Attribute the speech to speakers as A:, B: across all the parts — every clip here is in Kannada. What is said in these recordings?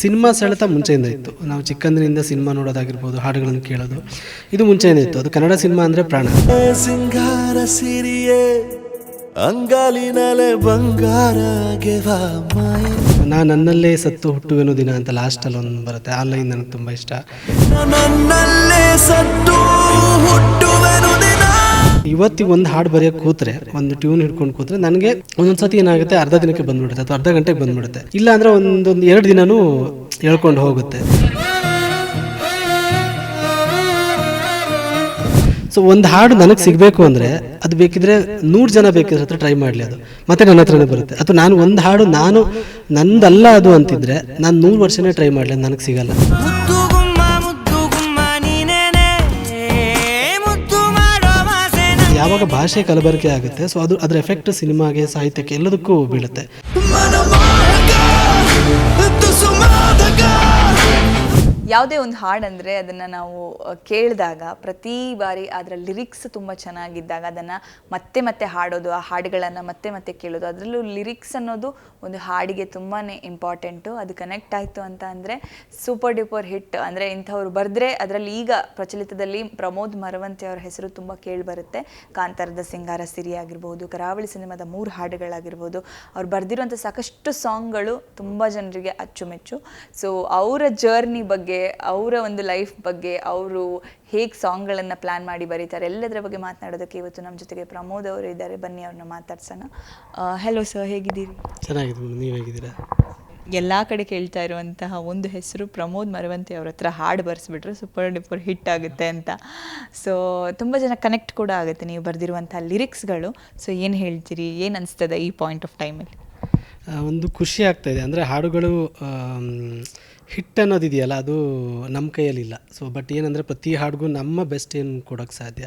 A: ಸಿನಿಮಾ ಸೆಳೆತ ಮುಂಚೆಯಿಂದ ಇತ್ತು. ನಾವು ಚಿಕ್ಕಂದಿನಿಂದ ಸಿನಿಮಾ ನೋಡೋದಾಗಿರ್ಬೋದು, ಹಾಡುಗಳನ್ನು ಕೇಳೋದು, ಇದು ಮುಂಚೆಯಿಂದ ಇತ್ತು. ಅದು ಕನ್ನಡ ಸಿನಿಮಾ ಅಂದರೆ ಪ್ರಾಣ.
B: ಸಿಂಗಾರ ಸಿರಿಯೇ ಅಂಗಾಲಿನಲೆ ಬಂಗಾರ
A: ನಾನು ನನ್ನಲ್ಲೇ ಸತ್ತು ಹುಟ್ಟುವೆನು ದಿನ ಅಂತ ಲಾಸ್ಟಲ್ಲಿ ಒಂದು ಬರುತ್ತೆ. ಆ ಲೈನ್ ನನಗೆ ತುಂಬ ಇಷ್ಟ.
B: ನನ್ನಲ್ಲೇ ಸತ್ತು ಹುಟ್ಟುವೆನು ದಿನ.
A: ಇವತ್ತಿಗೆ ಒಂದು ಹಾಡು ಬರೆಯೋಕೆ ಕೂತ್ರೆ, ಒಂದು ಟ್ಯೂನ್ ಹಿಡ್ಕೊಂಡು ಕೂತ್ರೆ ನನಗೆ ಒಂದೊಂದು ಸತಿ ಏನಾಗುತ್ತೆ, ಅರ್ಧ ದಿನಕ್ಕೆ ಬಂದ್ಬಿಡುತ್ತೆ ಅಥವಾ ಅರ್ಧ ಗಂಟೆಗೆ ಬಂದ್ಬಿಡುತ್ತೆ. ಇಲ್ಲ ಅಂದರೆ ಒಂದೊಂದು 2 ದಿನವೂ ಹೇಳ್ಕೊಂಡು ಹೋಗುತ್ತೆ. ಸೊ ಒಂದು ಹಾಡು ನನಗೆ ಸಿಗಬೇಕು ಅಂದರೆ ಅದು ಬೇಕಿದ್ರೆ 100 ಜನ ಬೇಕಿದ್ರೆ ಹತ್ರ ಟ್ರೈ ಮಾಡಲಿ, ಅದು ಮತ್ತೆ ನನ್ನ ಹತ್ರನೇ ಬರುತ್ತೆ. ಅಥವಾ ನಾನು ಒಂದು ಹಾಡು ನಂದಲ್ಲ ಅದು ಅಂತಿದ್ರೆ ನಾನು 100 ವರ್ಷನೇ ಟ್ರೈ ಮಾಡಲಿ, ನನಗೆ ಸಿಗಲ್ಲ. ಯಾವಾಗ ಭಾಷೆ ಕಲಬೆರಕೆ ಆಗುತ್ತೆ, ಸೊ ಅದರ ಎಫೆಕ್ಟ್ ಸಿನಿಮಾಗೆ, ಸಾಹಿತ್ಯಕ್ಕೆ, ಎಲ್ಲದಕ್ಕೂ ಬೀಳುತ್ತೆ.
C: ಯಾವುದೇ ಒಂದು ಹಾಡಂದರೆ ಅದನ್ನು ನಾವು ಕೇಳಿದಾಗ ಪ್ರತಿ ಬಾರಿ ಅದರ ಲಿರಿಕ್ಸ್ ತುಂಬ ಚೆನ್ನಾಗಿದ್ದಾಗ ಅದನ್ನು ಮತ್ತೆ ಮತ್ತೆ ಹಾಡೋದು, ಆ ಹಾಡುಗಳನ್ನು ಮತ್ತೆ ಮತ್ತೆ ಕೇಳೋದು, ಅದರಲ್ಲೂ ಲಿರಿಕ್ಸ್ ಅನ್ನೋದು ಒಂದು ಹಾಡಿಗೆ ತುಂಬಾ ಇಂಪಾರ್ಟೆಂಟು. ಅದು ಕನೆಕ್ಟ್ ಆಯಿತು ಅಂತ ಅಂದರೆ ಸೂಪರ್ ಡ್ಯೂಪರ್ ಹಿಟ್. ಅಂದರೆ ಇಂಥವ್ರು ಬರೆದ್ರೆ ಅದರಲ್ಲಿ ಈಗ ಪ್ರಚಲಿತದಲ್ಲಿ ಪ್ರಮೋದ್ ಮರವಂತೆ ಅವರ ಹೆಸರು ತುಂಬ ಕೇಳಿಬರುತ್ತೆ. ಕಾಂತಾರದ ಸಿಂಗಾರ ಸಿರಿ ಆಗಿರ್ಬೋದು, ಕರಾವಳಿ ಸಿನಿಮಾದ 3 ಹಾಡುಗಳಾಗಿರ್ಬೋದು, ಅವ್ರು ಬರೆದಿರುವಂಥ ಸಾಕಷ್ಟು ಸಾಂಗ್ಗಳು ತುಂಬ ಜನರಿಗೆ ಅಚ್ಚುಮೆಚ್ಚು. ಸೊ ಅವರ ಜರ್ನಿ ಬಗ್ಗೆ, ಅವರ ಒಂದು ಲೈಫ್ ಬಗ್ಗೆ, ಅವರು ಹೇಗೆ ಸಾಂಗ್ಗಳನ್ನು ಪ್ಲ್ಯಾನ್ ಮಾಡಿ ಬರೀತಾರೆ, ಎಲ್ಲದರ ಬಗ್ಗೆ ಮಾತನಾಡೋದಕ್ಕೆ ಇವತ್ತು ನಮ್ಮ ಜೊತೆಗೆ ಪ್ರಮೋದ್ ಅವರು ಇದ್ದಾರೆ. ಬನ್ನಿ ಅವ್ರನ್ನ ಮಾತಾಡ್ಸೋಣ. ಹೆಲೋ ಸರ್, ಹೇಗಿದ್ದೀರಿ?
A: ಚೆನ್ನಾಗಿದೆ, ನೀವು ಹೇಗಿದ್ದೀರಾ?
C: ಎಲ್ಲ ಕಡೆ ಕೇಳ್ತಾ ಇರುವಂತಹ ಒಂದು ಹೆಸರು ಪ್ರಮೋದ್ ಮರವಂತೆ ಅವ್ರ ಹತ್ರ ಹಾಡು ಬರೆಸ್ಬಿಟ್ರೆ ಸೂಪರ್ ಡೂಪರ್ ಹಿಟ್ ಆಗುತ್ತೆ ಅಂತ. ಸೊ ತುಂಬ ಜನ ಕನೆಕ್ಟ್ ಕೂಡ ಆಗುತ್ತೆ ನೀವು ಬರೆದಿರುವಂಥ ಲಿರಿಕ್ಸ್ಗಳು. ಸೊ ಏನು ಹೇಳ್ತೀರಿ, ಏನು ಅನಿಸ್ತದೆ ಈ ಪಾಯಿಂಟ್ ಆಫ್ ಟೈಮಲ್ಲಿ?
A: ಒಂದು ಖುಷಿ ಆಗ್ತಾಯಿದೆ. ಅಂದರೆ ಹಾಡುಗಳು ಹಿಟ್ ಅನ್ನೋದಿದೆಯಲ್ಲ, ಅದು ನಮ್ಮ ಕೈಯಲ್ಲಿಲ್ಲ. ಸೊ ಬಟ್ ಏನಂದರೆ ಪ್ರತಿ ಹಾಡಿಗೂ ನಮ್ಮ ಬೆಸ್ಟ್ ಏನು ಕೊಡೋಕ್ಕೆ ಸಾಧ್ಯ,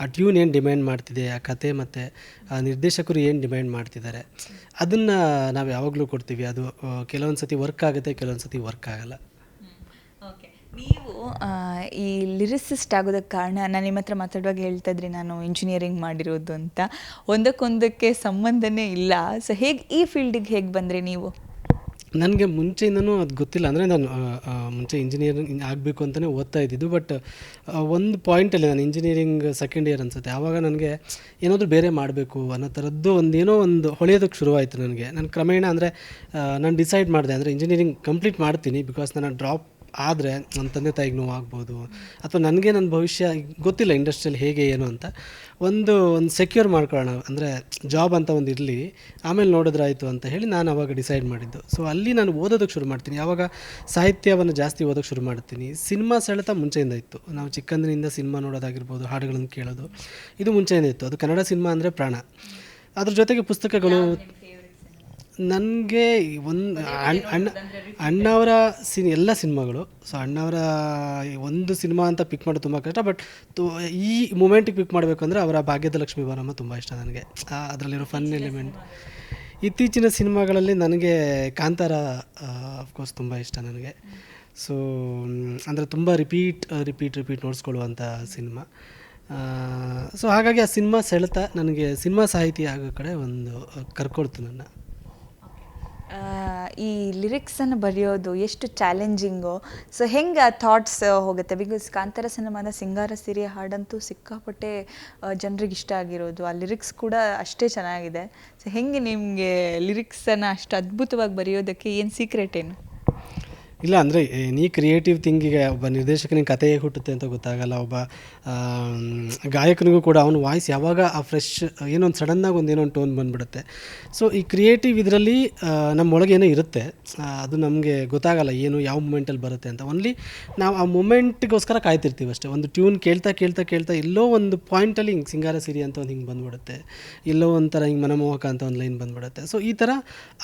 A: ಆ ಟ್ಯೂನ್ ಏನು ಡಿಮ್ಯಾಂಡ್ ಮಾಡ್ತಿದೆ, ಆ ಕತೆ ಮತ್ತು ಆ ನಿರ್ದೇಶಕರು ಏನು ಡಿಮ್ಯಾಂಡ್ ಮಾಡ್ತಿದ್ದಾರೆ, ಅದನ್ನು ನಾವು ಯಾವಾಗಲೂ ಕೊಡ್ತೀವಿ. ಅದು ಕೆಲವೊಂದು ಸತಿ ವರ್ಕ್ ಆಗುತ್ತೆ, ಕೆಲವೊಂದು ಸತಿ ವರ್ಕ್ ಆಗೋಲ್ಲ.
C: ಓಕೆ, ನೀವು ಈ ಲಿರಿಸಿಸ್ಟ್ ಆಗೋದಕ್ಕೆ ಕಾರಣ, ನಾನು ನಿಮ್ಮ ಹತ್ರ ಮಾತಾಡುವಾಗ ಹೇಳ್ತಾ ಇದ್ರಿ ನಾನು ಇಂಜಿನಿಯರಿಂಗ್ ಮಾಡಿರೋದು ಅಂತ. ಒಂದಕ್ಕೊಂದಕ್ಕೆ ಸಂಬಂಧನೇ ಇಲ್ಲ. ಸೊ ಹೇಗೆ ಈ ಫೀಲ್ಡಿಗೆ ಹೇಗೆ ಬಂದ್ರಿ ನೀವು?
A: ನನಗೆ ಮುಂಚೆಯಿಂದನೂ ಅದು ಗೊತ್ತಿಲ್ಲ. ಅಂದರೆ ನಾನು ಮುಂಚೆ ಇಂಜಿನಿಯರಿಂಗ್ ಆಗಬೇಕು ಅಂತಲೇ ಓದ್ತಾ ಇದ್ದಿದ್ದು. ಬಟ್ ಒಂದು ಪಾಯಿಂಟಲ್ಲಿ ನಾನು ಇಂಜಿನಿಯರಿಂಗ್ ಸೆಕೆಂಡ್ ಇಯರ್ ಅನಿಸುತ್ತೆ, ಆವಾಗ ನನಗೆ ಏನಾದರೂ ಬೇರೆ ಮಾಡಬೇಕು ಅನ್ನೋ ಥರದ್ದು ಏನೋ ಒಂದು ಹೊಳೆಯೋದಕ್ಕೆ ಶುರುವಾಯಿತು ನನಗೆ. ನಾನು ಕ್ರಮೇಣ ಅಂದರೆ ನಾನು ಡಿಸೈಡ್ ಮಾಡಿದೆ, ಅಂದರೆ ಇಂಜಿನಿಯರಿಂಗ್ ಕಂಪ್ಲೀಟ್ ಮಾಡ್ತೀನಿ, ಬಿಕಾಸ್ ನಾನು ಡ್ರಾಪ್ ಆದರೆ ನನ್ನ ತಂದೆ ತಾಯಿಗೆ ನೋವಾಗ್ಬೋದು, ಅಥವಾ ನನಗೆ ನನ್ನ ಭವಿಷ್ಯ ಗೊತ್ತಿಲ್ಲ ಇಂಡಸ್ಟ್ರಿಯಲ್ಲಿ ಹೇಗೆ ಏನು ಅಂತ. ಒಂದು ಸೆಕ್ಯೂರ್ ಮಾಡ್ಕೊಳ್ಳೋಣ, ಅಂದರೆ ಜಾಬ್ ಅಂತ ಒಂದು ಇರಲಿ, ಆಮೇಲೆ ನೋಡಿದ್ರಾಯಿತು ಅಂತ ಹೇಳಿ ನಾನು ಆವಾಗ ಡಿಸೈಡ್ ಮಾಡಿದ್ದು. ಸೊ ಅಲ್ಲಿ ನಾನು ಓದೋದಕ್ಕೆ ಶುರು ಮಾಡ್ತೀನಿ. ಆವಾಗ ಸಾಹಿತ್ಯವನ್ನು ಜಾಸ್ತಿ ಓದೋಕ್ಕೆ ಶುರು ಮಾಡ್ತೀನಿ. ಸಿನಿಮಾ ಸೆಳೆತ ಮುಂಚೆಯಿಂದ ಇತ್ತು. ನಾವು ಚಿಕ್ಕಂದಿನಿಂದ ಸಿನಿಮಾ ನೋಡೋದಾಗಿರ್ಬೋದು, ಹಾಡುಗಳನ್ನು ಕೇಳೋದು, ಇದು ಮುಂಚೆಯಿಂದ ಇತ್ತು. ಅದು ಕನ್ನಡ ಸಿನಿಮಾ ಅಂದರೆ ಪ್ರಾಣ. ಅದ್ರ ಜೊತೆಗೆ ಪುಸ್ತಕಗಳು. ನನಗೆ ಅಣ್ಣವರ ಎಲ್ಲ ಸಿನಿಮಾಗಳು. ಸೊ ಅಣ್ಣವರ ಒಂದು ಸಿನಿಮಾ ಅಂತ ಪಿಕ್ ಮಾಡೋದು ತುಂಬ ಕಷ್ಟ. ಬಟ್ ಈ ಮೂಮೆಂಟಿಗೆ ಪಿಕ್ ಮಾಡಬೇಕು ಅಂದರೆ ಅವರ ಭಾಗ್ಯದ ಲಕ್ಷ್ಮೀ ಬಾರಮ್ಮ ತುಂಬ ಇಷ್ಟ ನನಗೆ. ಅದರಲ್ಲಿರೋ ಫನ್ ಎಲಿಮೆಂಟ್. ಇತ್ತೀಚಿನ ಸಿನಿಮಾಗಳಲ್ಲಿ ನನಗೆ ಕಾಂತಾರ ಅಫ್ಕೋರ್ಸ್ ತುಂಬ ಇಷ್ಟ ನನಗೆ. ಸೊ ಅಂದರೆ ತುಂಬ ರಿಪೀಟ್ ನೋಡಿಸ್ಕೊಳ್ಳುವಂಥ ಸಿನಿಮಾ. ಸೊ ಹಾಗಾಗಿ ಆ ಸಿನಿಮಾ ಸೆಳೆತ ನನಗೆ ಸಿನಿಮಾ ಸಾಹಿತಿ ಆಗೋ ಕಡೆ ಒಂದು ಕರ್ಕೊಳ್ತು ನನ್ನ.
C: ಈ ಲಿರಿಕ್ಸನ್ನು ಬರೆಯೋದು ಎಷ್ಟು ಚಾಲೆಂಜಿಂಗು. ಸೊ ಹೆಂಗೆ ಆ ಥಾಟ್ಸ್ ಹೋಗುತ್ತೆ? ಬಿಕಾಸ್ ಕಾಂತಾರ ಸಿನಿಮಾದ ಸಿಂಗಾರ ಸಿರಿಯ ಹಾಡಂತೂ ಸಿಕ್ಕಾಪಟ್ಟೆ ಜನರಿಗೆ ಇಷ್ಟ ಆಗಿರೋದು, ಆ ಲಿರಿಕ್ಸ್ ಕೂಡ ಅಷ್ಟೇ ಚೆನ್ನಾಗಿದೆ. ಸೊ ಹೆಂಗೆ ನಿಮಗೆ ಲಿರಿಕ್ಸನ್ನು ಅಷ್ಟು ಅದ್ಭುತವಾಗಿ ಬರೆಯೋದಕ್ಕೆ ಏನು ಸೀಕ್ರೆಟ್ ಏನು?
A: ಇಲ್ಲ, ಅಂದರೆ ನೀ ಕ್ರಿಯೇಟಿವ್ ಥಿಂಗಿಗೆ ಒಬ್ಬ ನಿರ್ದೇಶಕನಿಗೆ ಕತೆ ಹೇಗೆ ಹುಟ್ಟುತ್ತೆ ಅಂತ ಗೊತ್ತಾಗಲ್ಲ. ಒಬ್ಬ ಗಾಯಕನಿಗೂ ಕೂಡ ಅವನ ವಾಯ್ಸ್ ಯಾವಾಗ ಆ ಫ್ರೆಶ್ ಏನೊಂದು ಸಡನ್ನಾಗಿ ಏನೋ ಒಂದು ಟೋನ್ ಬಂದುಬಿಡುತ್ತೆ. ಸೊ ಈ ಕ್ರಿಯೇಟಿವ್ ಇದರಲ್ಲಿ ನಮ್ಮೊಳಗೆ ಏನೋ ಇರುತ್ತೆ, ಅದು ನಮಗೆ ಗೊತ್ತಾಗಲ್ಲ ಏನು ಯಾವ ಮೂಮೆಂಟಲ್ಲಿ ಬರುತ್ತೆ ಅಂತ. ಓನ್ಲಿ ನಾವು ಆ ಮೂಮೆಂಟ್ಗೋಸ್ಕರ ಕಾಯ್ತಿರ್ತೀವಿ ಅಷ್ಟೇ. ಒಂದು ಟ್ಯೂನ್ ಕೇಳ್ತಾ ಎಲ್ಲೋ ಒಂದು ಪಾಯಿಂಟಲ್ಲಿ ಹಿಂಗೆ ಸಿಂಗಾರ ಸಿರಿ ಅಂತ ಒಂದು ಹಿಂಗೆ ಬಂದುಬಿಡುತ್ತೆ, ಎಲ್ಲೋ ಒಂಥರ ಹಿಂಗೆ ಮನಮೋಹಕ ಅಂತ ಒಂದು ಲೈನ್ ಬಂದುಬಿಡುತ್ತೆ. ಸೊ ಈ ಥರ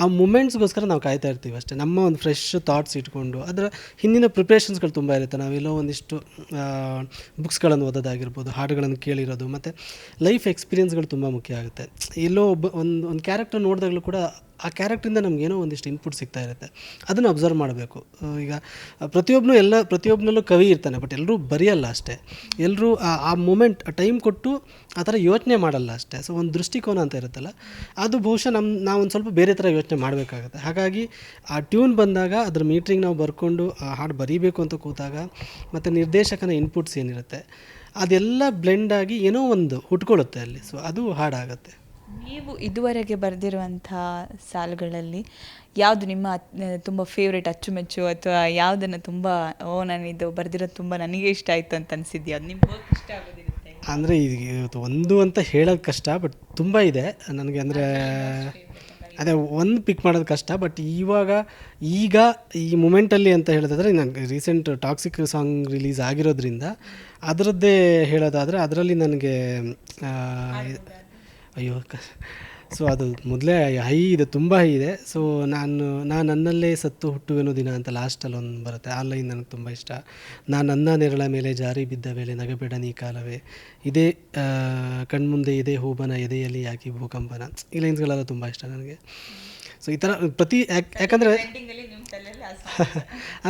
A: ಆ ಮೂಮೆಂಟ್ಸ್ಗೋಸ್ಕರ ನಾವು ಕಾಯ್ತಾ ಇರ್ತೀವಿ ಅಷ್ಟೇ. ನಮ್ಮ ಒಂದು ಫ್ರೆಶ್ ಥಾಟ್ಸ್ ಇಟ್ಕೊಂಡು ಅದರ ಹಿಂದಿನ ಪ್ರಿಪ್ರೇಷನ್ಸ್ಗಳು ತುಂಬ ಇರುತ್ತೆ. ನಾವೆಲ್ಲೋ ಒಂದಿಷ್ಟು ಬುಕ್ಸ್ಗಳನ್ನು ಓದೋದಾಗಿರ್ಬೋದು, ಹಾಡುಗಳನ್ನು ಕೇಳಿರೋದು, ಮತ್ತು ಲೈಫ್ ಎಕ್ಸ್ಪೀರಿಯನ್ಸ್ಗಳು ತುಂಬ ಮುಖ್ಯ ಆಗುತ್ತೆ. ಎಲ್ಲೋ ಒಂದು ಕ್ಯಾರೆಕ್ಟರ್ ನೋಡಿದಾಗಲೂ ಕೂಡ ಆ ಕ್ಯಾರೆಕ್ಟ್ರಿಂದ ನಮಗೇನೋ ಒಂದಿಷ್ಟು ಇನ್ಪುಟ್ ಸಿಗ್ತಾ ಇರುತ್ತೆ, ಅದನ್ನು ಅಬ್ಸರ್ವ್ ಮಾಡಬೇಕು. ಈಗ ಪ್ರತಿಯೊಬ್ಬನಲ್ಲೂ ಕವಿ ಇರ್ತಾನೆ, ಬಟ್ ಎಲ್ಲರೂ ಬರೆಯಲ್ಲ ಅಷ್ಟೇ. ಎಲ್ಲರೂ ಆ ಮೂಮೆಂಟ್ ಟೈಮ್ ಕೊಟ್ಟು ಆ ಥರ ಯೋಚನೆ ಮಾಡಲ್ಲ ಅಷ್ಟೇ. ಸೊ ಒಂದು ದೃಷ್ಟಿಕೋನ ಅಂತ ಇರುತ್ತಲ್ಲ, ಅದು ಬಹುಶಃ ನಾವೊಂದು ಸ್ವಲ್ಪ ಬೇರೆ ಥರ ಯೋಚನೆ ಮಾಡಬೇಕಾಗುತ್ತೆ. ಹಾಗಾಗಿ ಆ ಟ್ಯೂನ್ ಬಂದಾಗ ಅದ್ರ ಮೀಟ್ರಿಂಗ್ ನಾವು ಬರ್ಕೊಂಡು ಆ ಹಾಡು ಬರೀಬೇಕು ಅಂತ ಕೂತಾಗ ಮತ್ತು ನಿರ್ದೇಶಕನ ಇನ್ಪುಟ್ಸ್ ಏನಿರುತ್ತೆ ಅದೆಲ್ಲ ಬ್ಲೆಂಡ್ ಆಗಿ ಏನೋ ಒಂದು ಹುಟ್ಕೊಳ್ಳುತ್ತೆ ಅಲ್ಲಿ. ಸೊ ಅದು ಹಾಡಾಗತ್ತೆ.
C: ನೀವು ಇದುವರೆಗೆ ಬರೆದಿರುವಂಥ ಸಾಲುಗಳಲ್ಲಿ ಯಾವುದು ನಿಮ್ಮ ತುಂಬ ಫೇವ್ರೇಟ್ ಅಚ್ಚುಮೆಚ್ಚು, ಅಥವಾ ಯಾವುದನ್ನು ತುಂಬ ನಾನು ಇದು ಬರೆದಿರೋದು ತುಂಬ ನನಗೆ ಇಷ್ಟ ಆಯಿತು ಅಂತ ಅನಿಸಿದ್ಯಾ? ಅದು ನಿಮ್ಮ ವರ್ಕ್ ಇಷ್ಟ ಆಗೋದಿರುತ್ತೆ
A: ಅಂದರೆ ಇವತ್ತು ಒಂದು ಅಂತ ಹೇಳೋದು ಕಷ್ಟ, ಬಟ್ ತುಂಬ ಇದೆ ನನಗೆ. ಅಂದರೆ ಅದೇ ಒಂದು ಪಿಕ್ ಮಾಡೋದು ಕಷ್ಟ. ಬಟ್ ಈಗ ಈ ಮೂಮೆಂಟಲ್ಲಿ ಅಂತ ಹೇಳೋದಾದರೆ, ನನಗೆ ರೀಸೆಂಟ್ ಟಾಕ್ಸಿಕ್ ಸಾಂಗ್ ರಿಲೀಸ್ ಆಗಿರೋದ್ರಿಂದ ಅದರದ್ದೇ ಹೇಳೋದಾದರೆ ಅದರಲ್ಲಿ ನನಗೆ ಅಯ್ಯೋ ಸೊ ಅದು ಮೊದಲೇ ಹೈ ಇದೆ, ತುಂಬ ಹೈ ಇದೆ. ಸೊ ನಾನು ನನ್ನಲ್ಲೇ ಸತ್ತು ಹುಟ್ಟುವೆನೋ ದಿನ ಅಂತ ಲಾಸ್ಟಲ್ಲಿ ಒಂದು ಬರುತ್ತೆ, ಆ ಲೈನ್ ನನಗೆ ತುಂಬ ಇಷ್ಟ. ನನ್ನ ನೆರಳ ಮೇಲೆ ಜಾರಿ ಬಿದ್ದ ವೇಳೆ ನಗಬೇಡ ನೀ ಕಾಲವೇ, ಇದೇ ಕಣ್ಮುಂದೆ ಇದೇ ಹೂಬನ ಎದೆಯಲ್ಲಿ ಯಾಕೆ ಭೂಕಂಪನ, ಈ ಲೈನ್ಸ್ಗಳೆಲ್ಲ ತುಂಬ ಇಷ್ಟ ನನಗೆ. ಸೊ ಈ ಥರ ಪ್ರತಿ ಯಾಕಂದರೆ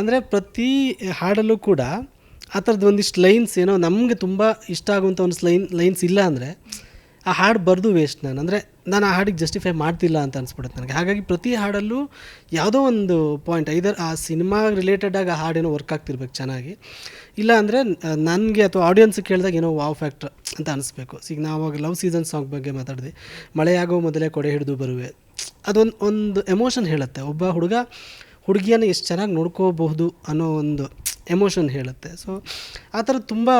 A: ಅಂದರೆ ಪ್ರತಿ ಹಾಡಲ್ಲೂ ಕೂಡ ಆ ಥರದ್ದು ಒಂದಿಷ್ಟು ಲೈನ್ಸ್ ಏನೋ ನಮಗೆ ತುಂಬ ಇಷ್ಟ ಆಗುವಂಥ ಒಂದು ಲೈನ್ಸ್ ಇಲ್ಲ ಅಂದರೆ ಆ ಹಾಡು ಬರೆದು ವೇಸ್ಟ್. ನಾನು ಆ ಹಾಡಿಗೆ ಜಸ್ಟಿಫೈ ಮಾಡ್ತಿಲ್ಲ ಅಂತ ಅನಿಸ್ಬಿಡುತ್ತೆ ನನಗೆ. ಹಾಗಾಗಿ ಪ್ರತಿ ಹಾಡಲ್ಲೂ ಯಾವುದೋ ಒಂದು ಪಾಯಿಂಟ್ ಐದರ್ ಆ ಸಿನಿಮಾ ರಿಲೇಟೆಡಾಗಿ ಆ ಹಾಡೇನೋ ವರ್ಕ್ ಆಗ್ತಿರ್ಬೇಕು ಚೆನ್ನಾಗಿ, ಇಲ್ಲ ಅಂದರೆ ನನಗೆ ಅಥವಾ ಆಡಿಯನ್ಸಿಗೆ ಕೇಳಿದಾಗ ಏನೋ ವಾವ್ ಫ್ಯಾಕ್ಟ್ರ್ ಅಂತ ಅನಿಸ್ಬೇಕು. ಈಗ ನಾವು ಅವಾಗ ಲವ್ ಸೀಸನ್ ಸಾಂಗ್ ಬಗ್ಗೆ ಮಾತಾಡಿದ್ವಿ, ಮಳೆಯಾಗೋ ಮೊದಲೇ ಕೊಡೆ ಹಿಡಿದು ಬರುವೆ, ಅದೊಂದು ಎಮೋಷನ್ ಹೇಳುತ್ತೆ. ಒಬ್ಬ ಹುಡುಗಿಯನ್ನು ಎಷ್ಟು ಚೆನ್ನಾಗಿ ನೋಡ್ಕೋಬಹುದು ಅನ್ನೋ ಒಂದು ಎಮೋಷನ್ ಹೇಳುತ್ತೆ. ಸೊ ಆ ಥರದ್ದು ತುಂಬ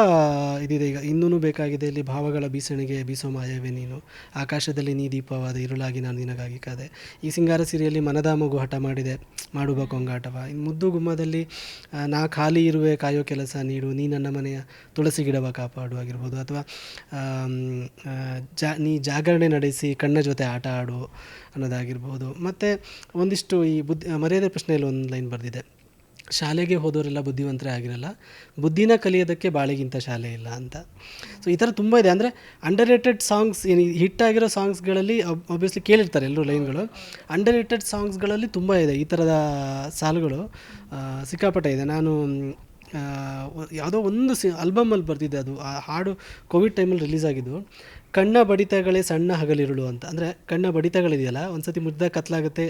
A: ಇದಿದೆ. ಈಗ ಇನ್ನೂ ಬೇಕಾಗಿದೆ ಇಲ್ಲಿ ಭಾವಗಳ ಬೀಸಣಿಗೆ ಬೀಸೋ ಮಾಯವೇ ನೀನು, ಆಕಾಶದಲ್ಲಿ ನೀ ದೀಪವಾದ ಇರುಳಾಗಿ ನಾನು ನಿನಗಾಗಿ ಕಾದೆ, ಈ ಸಿಂಗಾರ ಸಿರಿಯಲ್ಲಿ ಮನದ ಮಗು ಹಠ ಮಾಡಿದೆ ಮಾಡುವ ಕೊಂಗಾಟವ, ಇನ್ನು ಮುದ್ದು ಗುಮ್ಮದಲ್ಲಿ ನಾ ಖಾಲಿ ಇರುವೆ ಕಾಯೋ ಕೆಲಸ ನೀಡು, ನೀ ನನ್ನ ಮನೆಯ ತುಳಸಿ ಗಿಡವ ಕಾಪಾಡು ಆಗಿರ್ಬೋದು, ಅಥವಾ ನೀ ಜಾಗರಣೆ ನಡೆಸಿ ಕಣ್ಣ ಜೊತೆ ಆಟ ಆಡು ಅನ್ನೋದಾಗಿರ್ಬೋದು. ಮತ್ತು ಒಂದಿಷ್ಟು ಈ ಮರ್ಯಾದೆ ಪ್ರಶ್ನೆಯಲ್ಲಿ ಒಂದು ಲೈನ್ ಬರೆದಿದೆ, ಶಾಲೆಗೆ ಹೋದವರೆಲ್ಲ ಬುದ್ಧಿವಂತರೇ ಆಗಿರಲ್ಲ, ಬುದ್ಧಿನ ಕಲಿಯೋದಕ್ಕೆ ಬಾಳೆಗಿಂತ ಶಾಲೆ ಇಲ್ಲ ಅಂತ. ಸೊ ಈ ಥರ ತುಂಬ ಇದೆ. ಅಂದರೆ ಅಂಡರ್ ರೇಟೆಡ್ ಸಾಂಗ್ಸ್ ಏನು ಹಿಟ್ ಆಗಿರೋ ಸಾಂಗ್ಸ್ಗಳಲ್ಲಿ ಆಬ್ವಿಯಸ್ಲಿ ಕೇಳಿರ್ತಾರೆ ಎಲ್ಲರೂ ಲೈನ್ಗಳು. ಅಂಡರ್ ರೇಟೆಡ್ ಸಾಂಗ್ಸ್ಗಳಲ್ಲಿ ತುಂಬ ಇದೆ ಈ ಥರದ ಸಾಲುಗಳು, ಸಿಕ್ಕಾಪಟ್ಟೆ ಇದೆ. ನಾನು ಯಾವುದೋ ಒಂದು ಆಲ್ಬಮಲ್ಲಿ ಬರ್ತಿದ್ದೆ, ಅದು ಆ ಹಾಡು ಕೋವಿಡ್ ಟೈಮಲ್ಲಿ ರಿಲೀಸ್ ಆಗಿದ್ದು, ಕಣ್ಣ ಬಡಿತಗಳೇ ಸಣ್ಣ ಹಗಲಿರುಳು ಅಂತ. ಅಂದರೆ ಕಣ್ಣ ಬಡಿತಗಳಿದೆಯಲ್ಲ, ಒಂದು ಸತಿ ಮುದ್ದ ಕತ್ಲಾಗುತ್ತೆ,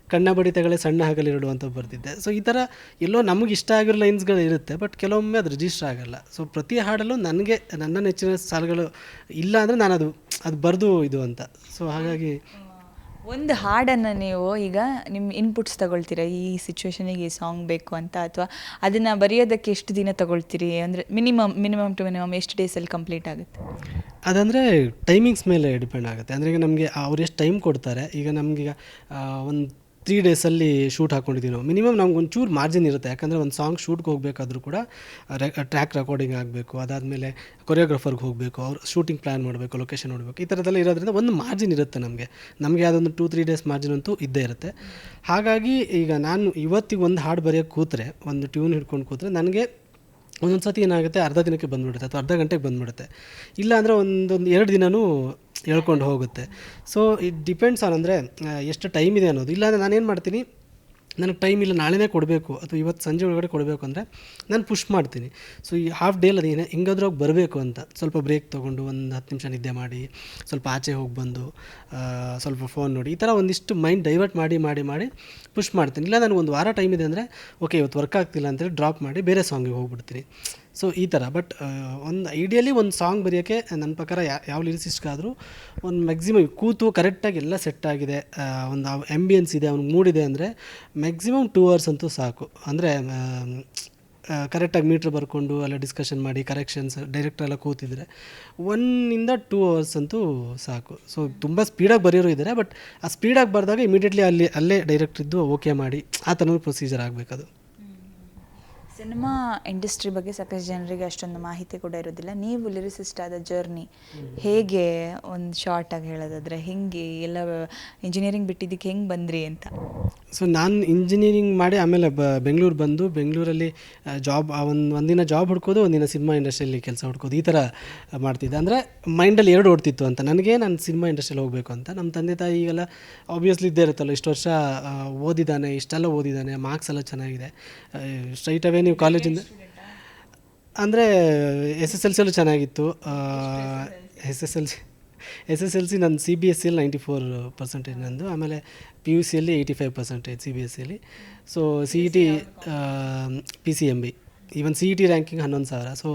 A: ಕಣ್ಣ ಬಡಿತಗಳೇ ಸಣ್ಣ ಹಗಲಿರುಳು ಅಂತ ಬರ್ತಿದ್ದೆ. ಸೊ ಈ ಥರ ಎಲ್ಲೋ ನಮಗೆ ಇಷ್ಟ ಆಗಿರೋ ಲೈನ್ಸ್ಗಳು ಇರುತ್ತೆ, ಬಟ್ ಕೆಲವೊಮ್ಮೆ ಅದು ರಿಜಿಸ್ಟರ್ ಆಗೋಲ್ಲ. ಸೊ ಪ್ರತಿ ಹಾಡಲ್ಲೂ ನನಗೆ ನನ್ನ ನೆಚ್ಚಿನ ಸಾಲುಗಳು ಇಲ್ಲ ಅಂದರೆ ನಾನು ಅದು ಬರೆದು ಇದು ಅಂತ. ಸೊ ಹಾಗಾಗಿ
C: ಒಂದು ಹಾಡನ್ನು ನೀವು ಈಗ ನಿಮ್ಮ ಇನ್ಪುಟ್ಸ್ ತಗೊಳ್ತೀರಾ, ಈ ಸಿಚುವೇಶನಿಗೆ ಈ ಸಾಂಗ್ ಬೇಕು ಅಂತ, ಅಥವಾ ಅದನ್ನು ಬರೆಯೋದಕ್ಕೆ ಎಷ್ಟು ದಿನ ತಗೊಳ್ತೀರಿ? ಅಂದರೆ ಮಿನಿಮಮ್ ಟು ಮಿನಿಮಮ್ ಎಷ್ಟು ಡೇಸಲ್ಲಿ ಕಂಪ್ಲೀಟ್ ಆಗುತ್ತೆ?
A: ಅದಂದರೆ ಟೈಮಿಂಗ್ಸ್ ಮೇಲೆ ಡಿಪೆಂಡ್ ಆಗುತ್ತೆ. ಅಂದರೆ ಈಗ ನಮಗೆ ಅವ್ರು ಎಷ್ಟು ಟೈಮ್ ಕೊಡ್ತಾರೆ. ಈಗ ನಮಗೀಗ ಒಂದು 3 ಡೇಸಲ್ಲಿ ಶೂಟ್ ಹಾಕ್ಕೊಂಡಿದ್ದೀವಿ ನಾವು, ಮಿನಿಮಮ್ ನಮ್ಗೆ ಒಂಚೂರು ಮಾರ್ಜಿನ್ ಇರುತ್ತೆ. ಯಾಕಂದರೆ ಒಂದು ಸಾಂಗ್ ಶೂಟ್ಗೆ ಹೋಗಬೇಕಾದ್ರೂ ಕೂಡ ಟ್ರ್ಯಾಕ್ ರೆಕಾರ್ಡಿಂಗ್ ಆಗಬೇಕು, ಅದಾದಮೇಲೆ ಕೊರಿಯೋಗ್ರಾಫರ್ಗೆ ಹೋಗಬೇಕು, ಅವ್ರು ಶೂಟಿಂಗ್ ಪ್ಲ್ಯಾನ್ ಮಾಡಬೇಕು, ಲೊಕೇಶನ್ ನೋಡಬೇಕು, ಈ ಥರದ್ದೆಲ್ಲ ಇರೋದ್ರಿಂದ ಒಂದು ಮಾರ್ಜಿನ್ ಇರುತ್ತೆ ನಮಗೆ ಯಾವುದೊಂದು 2-3 ಡೇಸ್ ಮಾರ್ಜಿನ್ ಅಂತೂ ಇದ್ದೇ ಇರುತ್ತೆ. ಹಾಗಾಗಿ ಈಗ ನಾನು ಇವತ್ತಿಗೆ ಒಂದು ಹಾಡು ಬರೆಯೋಕ್ಕೆ ಕೂತ್ರೆ, ಒಂದು ಟ್ಯೂನ್ ಹಿಡ್ಕೊಂಡು ಕೂತ್ರೆ, ನನಗೆ ಒಂದೊಂದು ಸತಿ ಏನಾಗುತ್ತೆ ಅರ್ಧ ದಿನಕ್ಕೆ ಬಂದುಬಿಡುತ್ತೆ ಅಥವಾ ಅರ್ಧ ಗಂಟೆಗೆ ಬಂದುಬಿಡುತ್ತೆ, ಇಲ್ಲ ಅಂದರೆ 2 ದಿನವೂ ಹೇಳ್ಕೊಂಡು ಹೋಗುತ್ತೆ. ಸೊ ಇಟ್ ಡಿಪೆಂಡ್ಸ್ ಆನ್ ಅಂದರೆ ಎಷ್ಟು ಟೈಮ್ ಇದೆ ಅನ್ನೋದು. ಇಲ್ಲಾಂದರೆ ನಾನೇನು ಮಾಡ್ತೀನಿ, ನನಗೆ ಟೈಮ್ ಇಲ್ಲ ನಾಳೆನೇ ಕೊಡಬೇಕು ಅಥವಾ ಇವತ್ತು ಸಂಜೆ ಒಳಗಡೆ ಕೊಡಬೇಕು ಅಂದರೆ ನಾನು ಪುಷ್ ಮಾಡ್ತೀನಿ. ಸೊ ಈ ಹಾಫ್ ಡೇಲಿ ಅದೇನೆ ಹೆಂಗಾದ್ರೂ ಹೋಗಿ ಬರಬೇಕು ಅಂತ ಸ್ವಲ್ಪ ಬ್ರೇಕ್ ತೊಗೊಂಡು ಒಂದು 10 ನಿಮಿಷ ನಿದ್ದೆ ಮಾಡಿ, ಸ್ವಲ್ಪ ಆಚೆ ಹೋಗಿ ಬಂದು ಸ್ವಲ್ಪ ಫೋನ್ ನೋಡಿ, ಈ ಥರ ಒಂದಿಷ್ಟು ಮೈಂಡ್ ಡೈವರ್ಟ್ ಮಾಡಿ ಪುಷ್ ಮಾಡ್ತೀನಿ. ಇಲ್ಲ ನನಗೆ ಒಂದು ವಾರ ಟೈಮ್ ಇದೆ ಅಂದರೆ ಓಕೆ ಇವತ್ತು ವರ್ಕ್ ಆಗ್ತಿಲ್ಲ ಅಂತೇಳಿ ಡ್ರಾಪ್ ಮಾಡಿ ಬೇರೆ ಸಾಂಗಿಗೆ ಹೋಗ್ಬಿಡ್ತೀನಿ. ಸೊ ಈ ಥರ. ಬಟ್ ಒಂದು ಐಡಿಯಲಿ ಒಂದು ಸಾಂಗ್ ಬರೆಯೋಕ್ಕೆ ನನ್ನ ಪ್ರಕಾರ ಯಾವ ಲಿರಿಸಿಸ್ಟ್ಗಾದರೂ ಒಂದು ಮ್ಯಾಕ್ಸಿಮಮ್ ಕೂತು ಕರೆಕ್ಟಾಗಿ ಎಲ್ಲ ಸೆಟ್ ಆಗಿದೆ, ಒಂದು ಆ್ಯಂಬಿಯನ್ಸ್ ಇದೆ, ಅವ್ನಿಗೆ ಮೂಡಿದೆ ಅಂದರೆ ಮ್ಯಾಕ್ಸಿಮಮ್ 2 hours ಅಂತೂ ಸಾಕು. ಅಂದರೆ ಕರೆಕ್ಟಾಗಿ ಮೀಟ್ರ್ ಬರ್ಕೊಂಡು ಎಲ್ಲ ಡಿಸ್ಕಷನ್ ಮಾಡಿ ಕರೆಕ್ಷನ್ಸ್ ಡೈರೆಕ್ಟರ್ ಎಲ್ಲ ಕೂತಿದ್ರೆ 1 ಇಂದ 2 hours ಅಂತೂ ಸಾಕು. ಸೊ ತುಂಬ ಸ್ಪೀಡಾಗಿ ಬರೆಯೋರು ಇದ್ದಾರೆ, ಬಟ್ ಆ ಸ್ಪೀಡಾಗಿ ಬರೆದಾಗ ಇಮಿಡಿಯೇಟ್ಲಿ ಅಲ್ಲೇ ಡೈರೆಕ್ಟ್ರ್ ಇದ್ದು ಓಕೆ ಮಾಡಿ ಆ ಥರನೂ ಪ್ರೊಸೀಜರ್ ಆಗಬೇಕದು.
C: ಸಿನಿಮಾ ಇಂಡಸ್ಟ್ರಿ ಬಗ್ಗೆ ಸಾಕಷ್ಟು ಜನರಿಗೆ ಅಷ್ಟೊಂದು ಮಾಹಿತಿ ಕೂಡ ಇರೋದಿಲ್ಲ. ನೀವು ಲಿರಿಸಿಸ್ಟ್ ಆದ ಜರ್ನಿ ಹೇಗೆ, ಒಂದು ಶಾರ್ಟಾಗಿ ಹೇಳೋದಾದರೆ ಹೆಂಗೆ ಎಲ್ಲ ಇಂಜಿನಿಯರಿಂಗ್ ಬಿಟ್ಟಿದ್ದಕ್ಕೆ ಹೆಂಗೆ ಬಂದ್ರಿ ಅಂತ?
A: ಸೊ ನಾನು ಇಂಜಿನಿಯರಿಂಗ್ ಮಾಡಿ ಆಮೇಲೆ ಬೆಂಗಳೂರು ಬಂದು ಬೆಂಗಳೂರಲ್ಲಿ ಜಾಬ್ ಒಂದಿನ ಜಾಬ್ ಹುಡ್ಕೋದು, ಒಂದಿನ ಸಿನಿಮಾ ಇಂಡಸ್ಟ್ರಿಯಲ್ಲಿ ಕೆಲಸ ಹುಡ್ಕೋದು, ಈ ಥರ ಮಾಡ್ತಿದ್ದೆ. ಅಂದರೆ ಮೈಂಡಲ್ಲಿ 2 ಓಡ್ತಿತ್ತು ಅಂತ ನನಗೆ, ನಾನು ಸಿನಿಮಾ ಇಂಡಸ್ಟ್ರಿಯಲ್ಲಿ ಹೋಗಬೇಕು ಅಂತ. ನಮ್ಮ ತಂದೆ ತಾಯಿಗೆಲ್ಲ ಆಬ್ವಿಯಸ್ಲಿ ಇದ್ದೇ ಇರುತ್ತಲ್ಲ, ಇಷ್ಟು ವರ್ಷ ಓದಿದ್ದಾನೆ, ಇಷ್ಟೆಲ್ಲ ಓದಿದ್ದಾನೆ, ಮಾರ್ಕ್ಸ್ ಎಲ್ಲ ಚೆನ್ನಾಗಿದೆ, ಸ್ಟ್ರೈಟ್ ಅವೇ ನೀವು ಕಾಲೇಜಿಂದ ಅಂದರೆ SSLC ಚೆನ್ನಾಗಿತ್ತು. SSLC SSLC ನನ್ನ CBSE 94% ನಂದು. ಆಮೇಲೆ PUCಯಲ್ಲಿ 85% CBSEಯಲ್ಲಿ. So CET PCMB, even CET ranking 11,000. So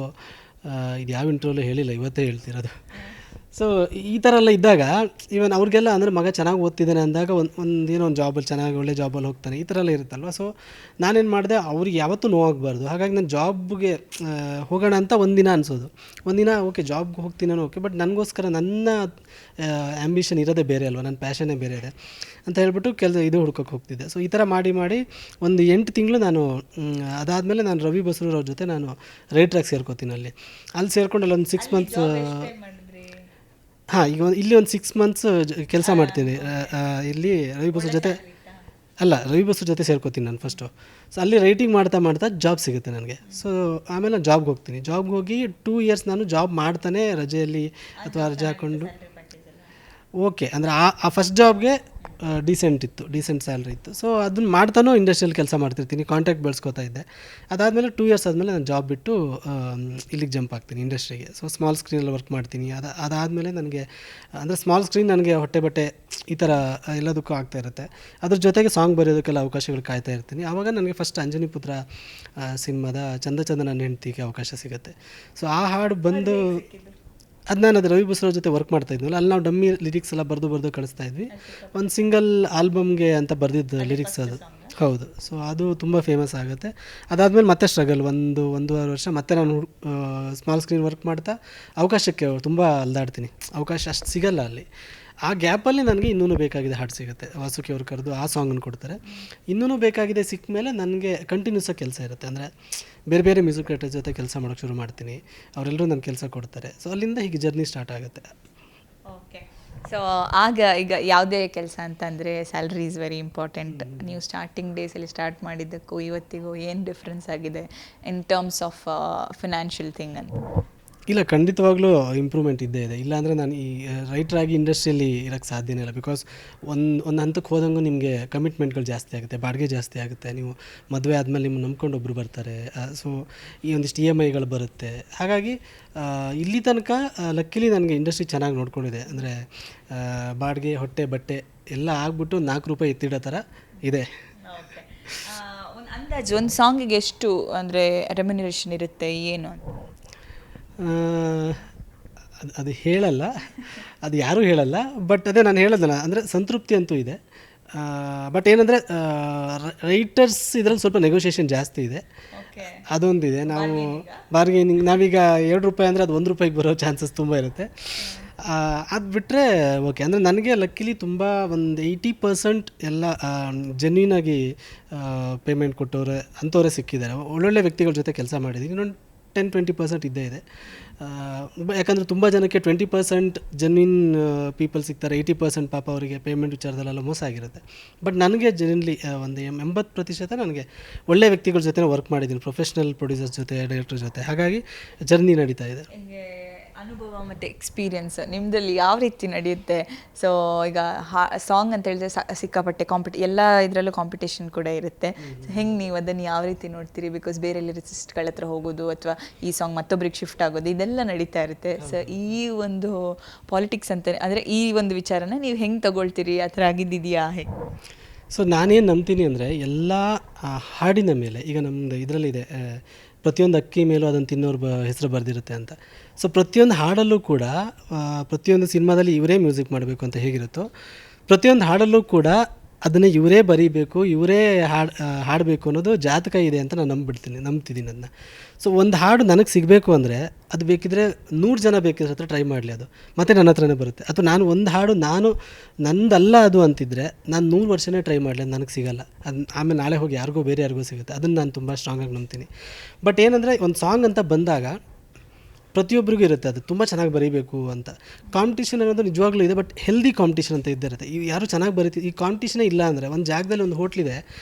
A: ಇದು ಯಾವ ಇಂಟ್ರೋಲು ಹೇಳಿಲ್ಲ, ಇವತ್ತೇ ಹೇಳ್ತಿರೋದು. ಸೊ ಈ ಥರ ಎಲ್ಲ ಇದ್ದಾಗ ಈವನ್ ಅವ್ರಿಗೆಲ್ಲ ಅಂದರೆ ಮಗ ಚೆನ್ನಾಗಿ ಓದ್ತಿದ್ದಾನೆ ಅಂದಾಗ ಏನೋ ಒಂದು ಜಾಬಲ್ಲಿ ಚೆನ್ನಾಗಿ ಒಳ್ಳೆ ಜಾಬಲ್ಲಿ ಹೋಗ್ತಾನೆ, ಈ ಥರ ಎಲ್ಲ ಇರುತ್ತಲ್ವ. ಸೊ ನಾನೇನು ಮಾಡಿದೆ, ಅವ್ರಿಗೆ ಯಾವತ್ತೂ ನೋವಾಗಬಾರ್ದು. ಹಾಗಾಗಿ ನಾನು ಜಾಬ್ಗೆ ಹೋಗೋಣ ಅಂತ ಒಂದಿನ ಅನಿಸೋದು, ಒಂದಿನ ಓಕೆ ಜಾಬ್ಗೆ ಹೋಗ್ತೀನೋ ಓಕೆ, ಬಟ್ ನನಗೋಸ್ಕರ ನನ್ನ ಆ್ಯಂಬಿಷನ್ ಇರೋದೇ ಬೇರೆ ಅಲ್ವ, ನನ್ನ ಪ್ಯಾಷನ್ನೇ ಬೇರೆ ಇದೆ ಅಂತ ಹೇಳ್ಬಿಟ್ಟು ಇದು ಹುಡ್ಕೋಕ್ಕೆ ಹೋಗ್ತಿದ್ದೆ. ಸೊ ಈ ಥರ ಮಾಡಿ ಒಂದು 8 ತಿಂಗಳು ನಾನು ಅದಾದಮೇಲೆ ನಾನು ರವಿ ಬಸ್ರೂರ್ ಅವ್ರ ಜೊತೆ ನಾನು ರೈಟ್ರಾಗಿ ಸೇರ್ಕೋತೀನಿ. ಅಲ್ಲಿ ಸೇರ್ಕೊಂಡು ಅಲ್ಲೊಂದು 6 ಮಂತ್ಸ್ ಹಾಂ, ಈಗ ಇಲ್ಲಿ ಒಂದು 6 ಮಂತ್ಸ್ ಕೆಲಸ ಮಾಡ್ತೀನಿ. ಇಲ್ಲಿ ರವಿ ಬಸ್ರ ಜೊತೆ ಸೇರ್ಕೋತೀನಿ ನಾನು ಫಸ್ಟು. ಸೊ ಅಲ್ಲಿ ರೈಟಿಂಗ್ ಮಾಡ್ತಾ ಜಾಬ್ ಸಿಗುತ್ತೆ ನನಗೆ. ಸೊ ಆಮೇಲೆ ನಾನು ಜಾಬ್ಗೆ ಹೋಗ್ತೀನಿ. ಜಾಬ್ಗೆ ಹೋಗಿ 2 ಇಯರ್ಸ್ ನಾನು ಜಾಬ್ ಮಾಡ್ತಾನೆ ರಜೆಯಲ್ಲಿ ಅಥವಾ ರಜೆ ಹಾಕ್ಕೊಂಡು ಓಕೆ. ಅಂದರೆ ಆ ಫಸ್ಟ್ ಜಾಬ್ಗೆ ಡಿಸೆಂಟ್ ಸ್ಯಾಲ್ರಿ ಇತ್ತು. ಸೊ ಅದನ್ನ ಮಾಡ್ತಾನೂ ಇಂಡಸ್ಟ್ರಿಯಲ್ಲಿ ಕೆಲಸ ಮಾಡ್ತಿರ್ತೀನಿ, ಕಾಂಟ್ಯಾಕ್ಟ್ ಬೆಳೆಸ್ಕೊತಾ ಇದ್ದೆ. ಅದಾದಮೇಲೆ 2 ಇಯರ್ಸ್ ಆದಮೇಲೆ ನಾನು ಜಾಬ್ ಬಿಟ್ಟು ಇಲ್ಲಿಗೆ ಜಂಪ್ ಆಗ್ತೀನಿ ಇಂಡಸ್ಟ್ರಿಗೆ. ಸೊ ಸ್ಮಾಲ್ ಸ್ಕ್ರೀನಲ್ಲಿ ವರ್ಕ್ ಮಾಡ್ತೀನಿ. ಅದಾದಮೇಲೆ ನನಗೆ ಅಂದರೆ ಸ್ಮಾಲ್ ಸ್ಕ್ರೀನ್ ನನಗೆ ಹೊಟ್ಟೆ ಬಟ್ಟೆ ಈ ಥರ ಎಲ್ಲದಕ್ಕೂ ಆಗ್ತಾ ಇರುತ್ತೆ. ಅದ್ರ ಜೊತೆಗೆ ಸಾಂಗ್ ಬರೆಯೋದಕ್ಕೆಲ್ಲ ಅವಕಾಶಗಳು ಕಾಯ್ತಾ ಇರ್ತೀನಿ. ಆವಾಗ ನನಗೆ ಫಸ್ಟ್ ಅಂಜನಿ ಪುತ್ರ ಸಿನಿಮಾದ ಚಂದ ಚಂದ ನನ್ನ ಹೆಂಡ್ತಿಗೆ ಅವಕಾಶ ಸಿಗುತ್ತೆ. ಸೊ ಆ ಹಾಡು ಬಂದು ನಾನು ರವಿ ಬಸ್ರ ಜೊತೆ ವರ್ಕ್ ಮಾಡ್ತಾ ಇದ್ನಲ್ಲ, ಅಲ್ಲಿ ನಾವು ಡಮ್ಮಿ ಲಿರಿಕ್ಸ್ ಎಲ್ಲ ಬರೆದು ಕಳಿಸ್ತಾ ಇದ್ವಿ. ಒಂದು ಸಿಂಗಲ್ ಆಲ್ಬಮ್ಗೆ ಅಂತ ಬರೆದಿದ್ದು ಲಿರಿಕ್ಸ್ ಅದು. ಹೌದು. ಸೊ ಅದು ತುಂಬ ಫೇಮಸ್ ಆಗುತ್ತೆ. ಅದಾದಮೇಲೆ ಮತ್ತೆ ಸ್ಟ್ರಗಲ್, 1.5 ವರ್ಷ ಮತ್ತೆ ನಾನು ಸ್ಮಾಲ್ ಸ್ಕ್ರೀನ್ ವರ್ಕ್ ಮಾಡ್ತಾ ಅವಕಾಶಕ್ಕೆ ತುಂಬ ಅಲ್ದಾಡ್ತೀನಿ. ಅವಕಾಶ ಅಷ್ಟು ಸಿಗಲ್ಲ ಅಲ್ಲಿ. ಆ ಗ್ಯಾಪಲ್ಲಿ ನನಗೆ ಇನ್ನೂ ಬೇಕಾಗಿದೆ ಹಾಡು ಸಿಗುತ್ತೆ. ವಾಸುಕಿ ಅವ್ರು ಕರೆದು ಆ ಸಾಂಗನ್ನು ಕೊಡ್ತಾರೆ. ಇನ್ನೂ ಬೇಕಾಗಿದೆ ಸಿಕ್ಕ ಮೇಲೆ ನನಗೆ ಕಂಟಿನ್ಯೂಸ್ ಆಗಿ ಕೆಲಸ ಇರುತ್ತೆ. ಅಂದರೆ ಬೇರೆ ಮ್ಯೂಸಿಕ್ ಡೈರೆಕ್ಟರ್ ಜೊತೆ ಕೆಲಸ ಮಾಡೋಕ್ಕೆ ಶುರು ಮಾಡ್ತೀನಿ. ಅವರೆಲ್ಲರೂ ನನ್ನ ಕೆಲಸ ಕೊಡ್ತಾರೆ. ಸೊ ಅಲ್ಲಿಂದ ಹೀಗೆ ಜರ್ನಿ ಸ್ಟಾರ್ಟ್ ಆಗುತ್ತೆ.
C: ಓಕೆ. ಸೊ ಆಗ ಈಗ ಯಾವುದೇ ಕೆಲಸ ಅಂತಂದರೆ ಸ್ಯಾಲ್ರಿ ಈಸ್ ವೆರಿ ಇಂಪಾರ್ಟೆಂಟ್. ನೀವು ಸ್ಟಾರ್ಟಿಂಗ್ ಡೇಸಲ್ಲಿ ಸ್ಟಾರ್ಟ್ ಮಾಡಿದ್ದಕ್ಕೂ ಇವತ್ತಿಗೂ ಏನು ಡಿಫ್ರೆನ್ಸ್ ಆಗಿದೆ in terms of financial thing ಅಂತ?
A: ಇಲ್ಲ, ಖಂಡಿತವಾಗ್ಲೂ ಇಂಪ್ರೂವ್ಮೆಂಟ್ ಇದ್ದೇ ಇದೆ. ಇಲ್ಲಾಂದರೆ ನಾನು ಈ ರೈಟ್ರಾಗಿ ಇಂಡಸ್ಟ್ರಿಯಲ್ಲಿ ಇರೋಕ್ಕೆ ಸಾಧ್ಯನೇ ಇಲ್ಲ. ಬಿಕಾಸ್ ಒಂದು ಹಂತಕ್ಕೆ ಹೋದಂಗೂ ನಿಮಗೆ ಕಮಿಟ್ಮೆಂಟ್ಗಳು ಜಾಸ್ತಿ ಆಗುತ್ತೆ, ಬಾಡಿಗೆ ಜಾಸ್ತಿ ಆಗುತ್ತೆ. ನೀವು ಮದುವೆ ಆದಮೇಲೆ ನಿಮ್ಮ ನಂಬ್ಕೊಂಡು ಒಬ್ಬರು ಬರ್ತಾರೆ. ಸೊ ಈ ಒಂದಿಷ್ಟು EMIಗಳು ಬರುತ್ತೆ. ಹಾಗಾಗಿ ಇಲ್ಲಿ ತನಕ ಲಕ್ಕಿಲಿ ನನಗೆ ಇಂಡಸ್ಟ್ರಿ ಚೆನ್ನಾಗಿ ನೋಡ್ಕೊಂಡಿದೆ. ಅಂದರೆ ಬಾಡಿಗೆ, ಹೊಟ್ಟೆ, ಬಟ್ಟೆ ಎಲ್ಲ ಆಗ್ಬಿಟ್ಟು 4 ರೂಪಾಯಿ ಎತ್ತಿಡೋ ಥರ ಇದೆ.
C: ಒಂದು ಅಂದಾಜು ಒಂದು ಸಾಂಗಿಗೆ ಎಷ್ಟು ಅಂದರೆ ರೆಮ್ಯುನರೇಷನ್ ಇರುತ್ತೆ ಏನು ಅಂತ?
A: ಅದು ಹೇಳಲ್ಲ, ಅದು ಯಾರೂ ಹೇಳಲ್ಲ. ಬಟ್ ಅದೇ ನಾನು ಹೇಳೋದಲ್ಲ, ಅಂದರೆ ಸಂತೃಪ್ತಿ ಅಂತೂ ಇದೆ. ಬಟ್ ಏನಂದರೆ ರೈಟರ್ಸ್ ಇದರಲ್ಲಿ ಸ್ವಲ್ಪ ನೆಗೋಷಿಯೇಷನ್ ಜಾಸ್ತಿ ಇದೆ, ಅದೊಂದಿದೆ. ನಾವು ಬಾರ್ಗೇನಿಂಗ್, ನಾವೀಗ 2 ರೂಪಾಯಿ ಅಂದರೆ ಅದು 1 ರೂಪಾಯಿಗೆ ಬರೋ ಚಾನ್ಸಸ್ ತುಂಬ ಇರುತ್ತೆ. ಅದು ಬಿಟ್ಟರೆ ಓಕೆ. ಅಂದರೆ ನನಗೆ ಲಕ್ಕಿಲಿ ತುಂಬ ಒಂದು 80% ಎಲ್ಲ ಜೆನ್ಯೂನಾಗಿ ಪೇಮೆಂಟ್ ಕೊಟ್ಟವ್ರೆ ಅಂಥವರೇ ಸಿಕ್ಕಿದ್ದಾರೆ. ಒಳ್ಳೊಳ್ಳೆ ವ್ಯಕ್ತಿಗಳ ಜೊತೆ ಕೆಲಸ ಮಾಡಿದ್ದೀನಿ. ಇನ್ನೊಂದು 10-20% ಇದ್ದೇ ಇದೆ. ಯಾಕಂದರೆ ತುಂಬ ಜನಕ್ಕೆ 20% ಜೆನ್ಯೂನ್ ಪೀಪಲ್ ಸಿಗ್ತಾರೆ, 80% ಪಾಪ ಅವರಿಗೆ ಪೇಮೆಂಟ್ ವಿಚಾರದಲ್ಲೆಲ್ಲ ಮೋಸ ಆಗಿರುತ್ತೆ. ಬಟ್ ನನಗೆ ಜೆನ್ಯೂನ್ಲಿ ಒಂದು 80% ನನಗೆ ಒಳ್ಳೆ ವ್ಯಕ್ತಿಗಳ ಜೊತೆ ವರ್ಕ್ ಮಾಡಿದ್ದೀನಿ, ಪ್ರೊಫೆಷ್ನಲ್ ಪ್ರೊಡ್ಯೂಸರ್ಸ್ ಜೊತೆ, ಡೈರೆಕ್ಟರ್ ಜೊತೆ. ಹಾಗಾಗಿ ಜರ್ನಿ ನಡೀತಾ ಇದೆ.
C: ಅನುಭವ ಮತ್ತು ಎಕ್ಸ್ಪೀರಿಯನ್ಸ್ ನಿಮ್ಮದಲ್ಲಿ ಯಾವ ರೀತಿ ನಡೆಯುತ್ತೆ? ಸೊ ಈಗ ಸಾಂಗ್ ಅಂತ ಹೇಳಿದ್ರೆ ಸಿಕ್ಕಾಪಟ್ಟೆ ಎಲ್ಲ ಇದರಲ್ಲೂ ಕಾಂಪಿಟೇಷನ್ ಕೂಡ ಇರುತ್ತೆ. ಹೆಂಗೆ ನೀವು ಅದನ್ನು ಯಾವ ರೀತಿ ನೋಡ್ತೀರಿ? ಬಿಕಾಸ್ ಬೇರೆ ಲಿರಿಸಿಸ್ಟ್ಗಳ ಹತ್ರ ಹೋಗೋದು ಅಥವಾ ಈ ಸಾಂಗ್ ಮತ್ತೊಬ್ರಿಗೆ ಶಿಫ್ಟ್ ಆಗೋದು ಇದೆಲ್ಲ ನಡೀತಾ ಇರುತ್ತೆ. ಸೊ ಈ ಒಂದು ಪಾಲಿಟಿಕ್ಸ್ ಅಂತ ಅಂದರೆ ಈ ಒಂದು ವಿಚಾರನ ನೀವು ಹೆಂಗೆ ತಗೊಳ್ತೀರಿ? ಆ ಥರ ಆಗಿದ್ದಿದೆಯಾ? ಹೇಗೆ?
A: ಸೊ ನಾನೇನು ನಂಬ್ತೀನಿ ಅಂದರೆ ಎಲ್ಲ ಹಾಡಿನ ಮೇಲೆ, ಈಗ ನಮ್ಮದು ಇದರಲ್ಲಿದೆ ಪ್ರತಿಯೊಂದು ಅಕ್ಕಿ ಮೇಲೂ ಅದನ್ನು ತಿನ್ನೋರು ಹೆಸರು ಬರೆದಿರುತ್ತೆ ಅಂತ. ಸೊ ಪ್ರತಿಯೊಂದು ಹಾಡಲ್ಲೂ ಕೂಡ, ಪ್ರತಿಯೊಂದು ಸಿನಿಮಾದಲ್ಲಿ ಇವರೇ ಮ್ಯೂಸಿಕ್ ಮಾಡಬೇಕು ಅಂತ ಹೇಗಿರುತ್ತೋ, ಪ್ರತಿಯೊಂದು ಹಾಡಲ್ಲೂ ಕೂಡ ಅದನ್ನೇ ಇವರೇ ಬರೀಬೇಕು, ಇವರೇ ಹಾಡಬೇಕು ಅನ್ನೋದು ಜಾತಕ ಇದೆ ಅಂತ ನಾನು ನಂಬ್ತಿದ್ದೀನಿ ಅದನ್ನ. ಸೊ ಒಂದು ಹಾಡು ನನಗೆ ಸಿಗಬೇಕು ಅಂದರೆ ಅದು ಬೇಕಿದ್ರೆ 100 ಜನ ಬೇಕಿದ್ರೆ ಹತ್ರ ಟ್ರೈ ಮಾಡಲಿ, ಅದು ಮತ್ತು ನನ್ನ ಹತ್ರನೇ ಬರುತ್ತೆ. ಅಥವಾ ನಾನು ಒಂದು ಹಾಡು ನಂದಲ್ಲ ಅದು ಅಂತಿದ್ರೆ ನಾನು 100 ವರ್ಷನೇ ಟ್ರೈ ಮಾಡಲಿ, ಅದು ನನಗೆ ಸಿಗಲ್ಲ. ಅದು ಆಮೇಲೆ ನಾಳೆ ಹೋಗಿ ಬೇರೆ ಯಾರಿಗೂ ಸಿಗುತ್ತೆ. ಅದನ್ನು ನಾನು ತುಂಬ ಸ್ಟ್ರಾಂಗಾಗಿ ನಂಬ್ತೀನಿ. ಬಟ್ ಏನಂದರೆ ಒಂದು ಸಾಂಗ್ ಅಂತ ಬಂದಾಗ ಪ್ರತಿಯೊಬ್ಬರಿಗೂ ಇರುತ್ತೆ ಅದು ತುಂಬ ಚೆನ್ನಾಗಿ ಬರೀಬೇಕು ಅಂತ. ಕಾಂಪಿಟೇಷನ್ ಅನ್ನೋದು ನಿಜವಾಗ್ಲೂ ಇದೆ, ಬಟ್ ಹೆಲ್ದಿ ಕಾಂಪಿಟೇಷನ್ ಅಂತ ಇದ್ದಿರುತ್ತೆ. ಯಾರು ಚೆನ್ನಾಗಿ ಬರೀತೀವಿ, ಈ ಕಾಂಪಿಟೇಷನೇ ಇಲ್ಲ ಅಂದರೆ, ಒಂದು ಜಾಗದಲ್ಲಿ ಒಂದು ಹೋಟ್ಲಿದೆ,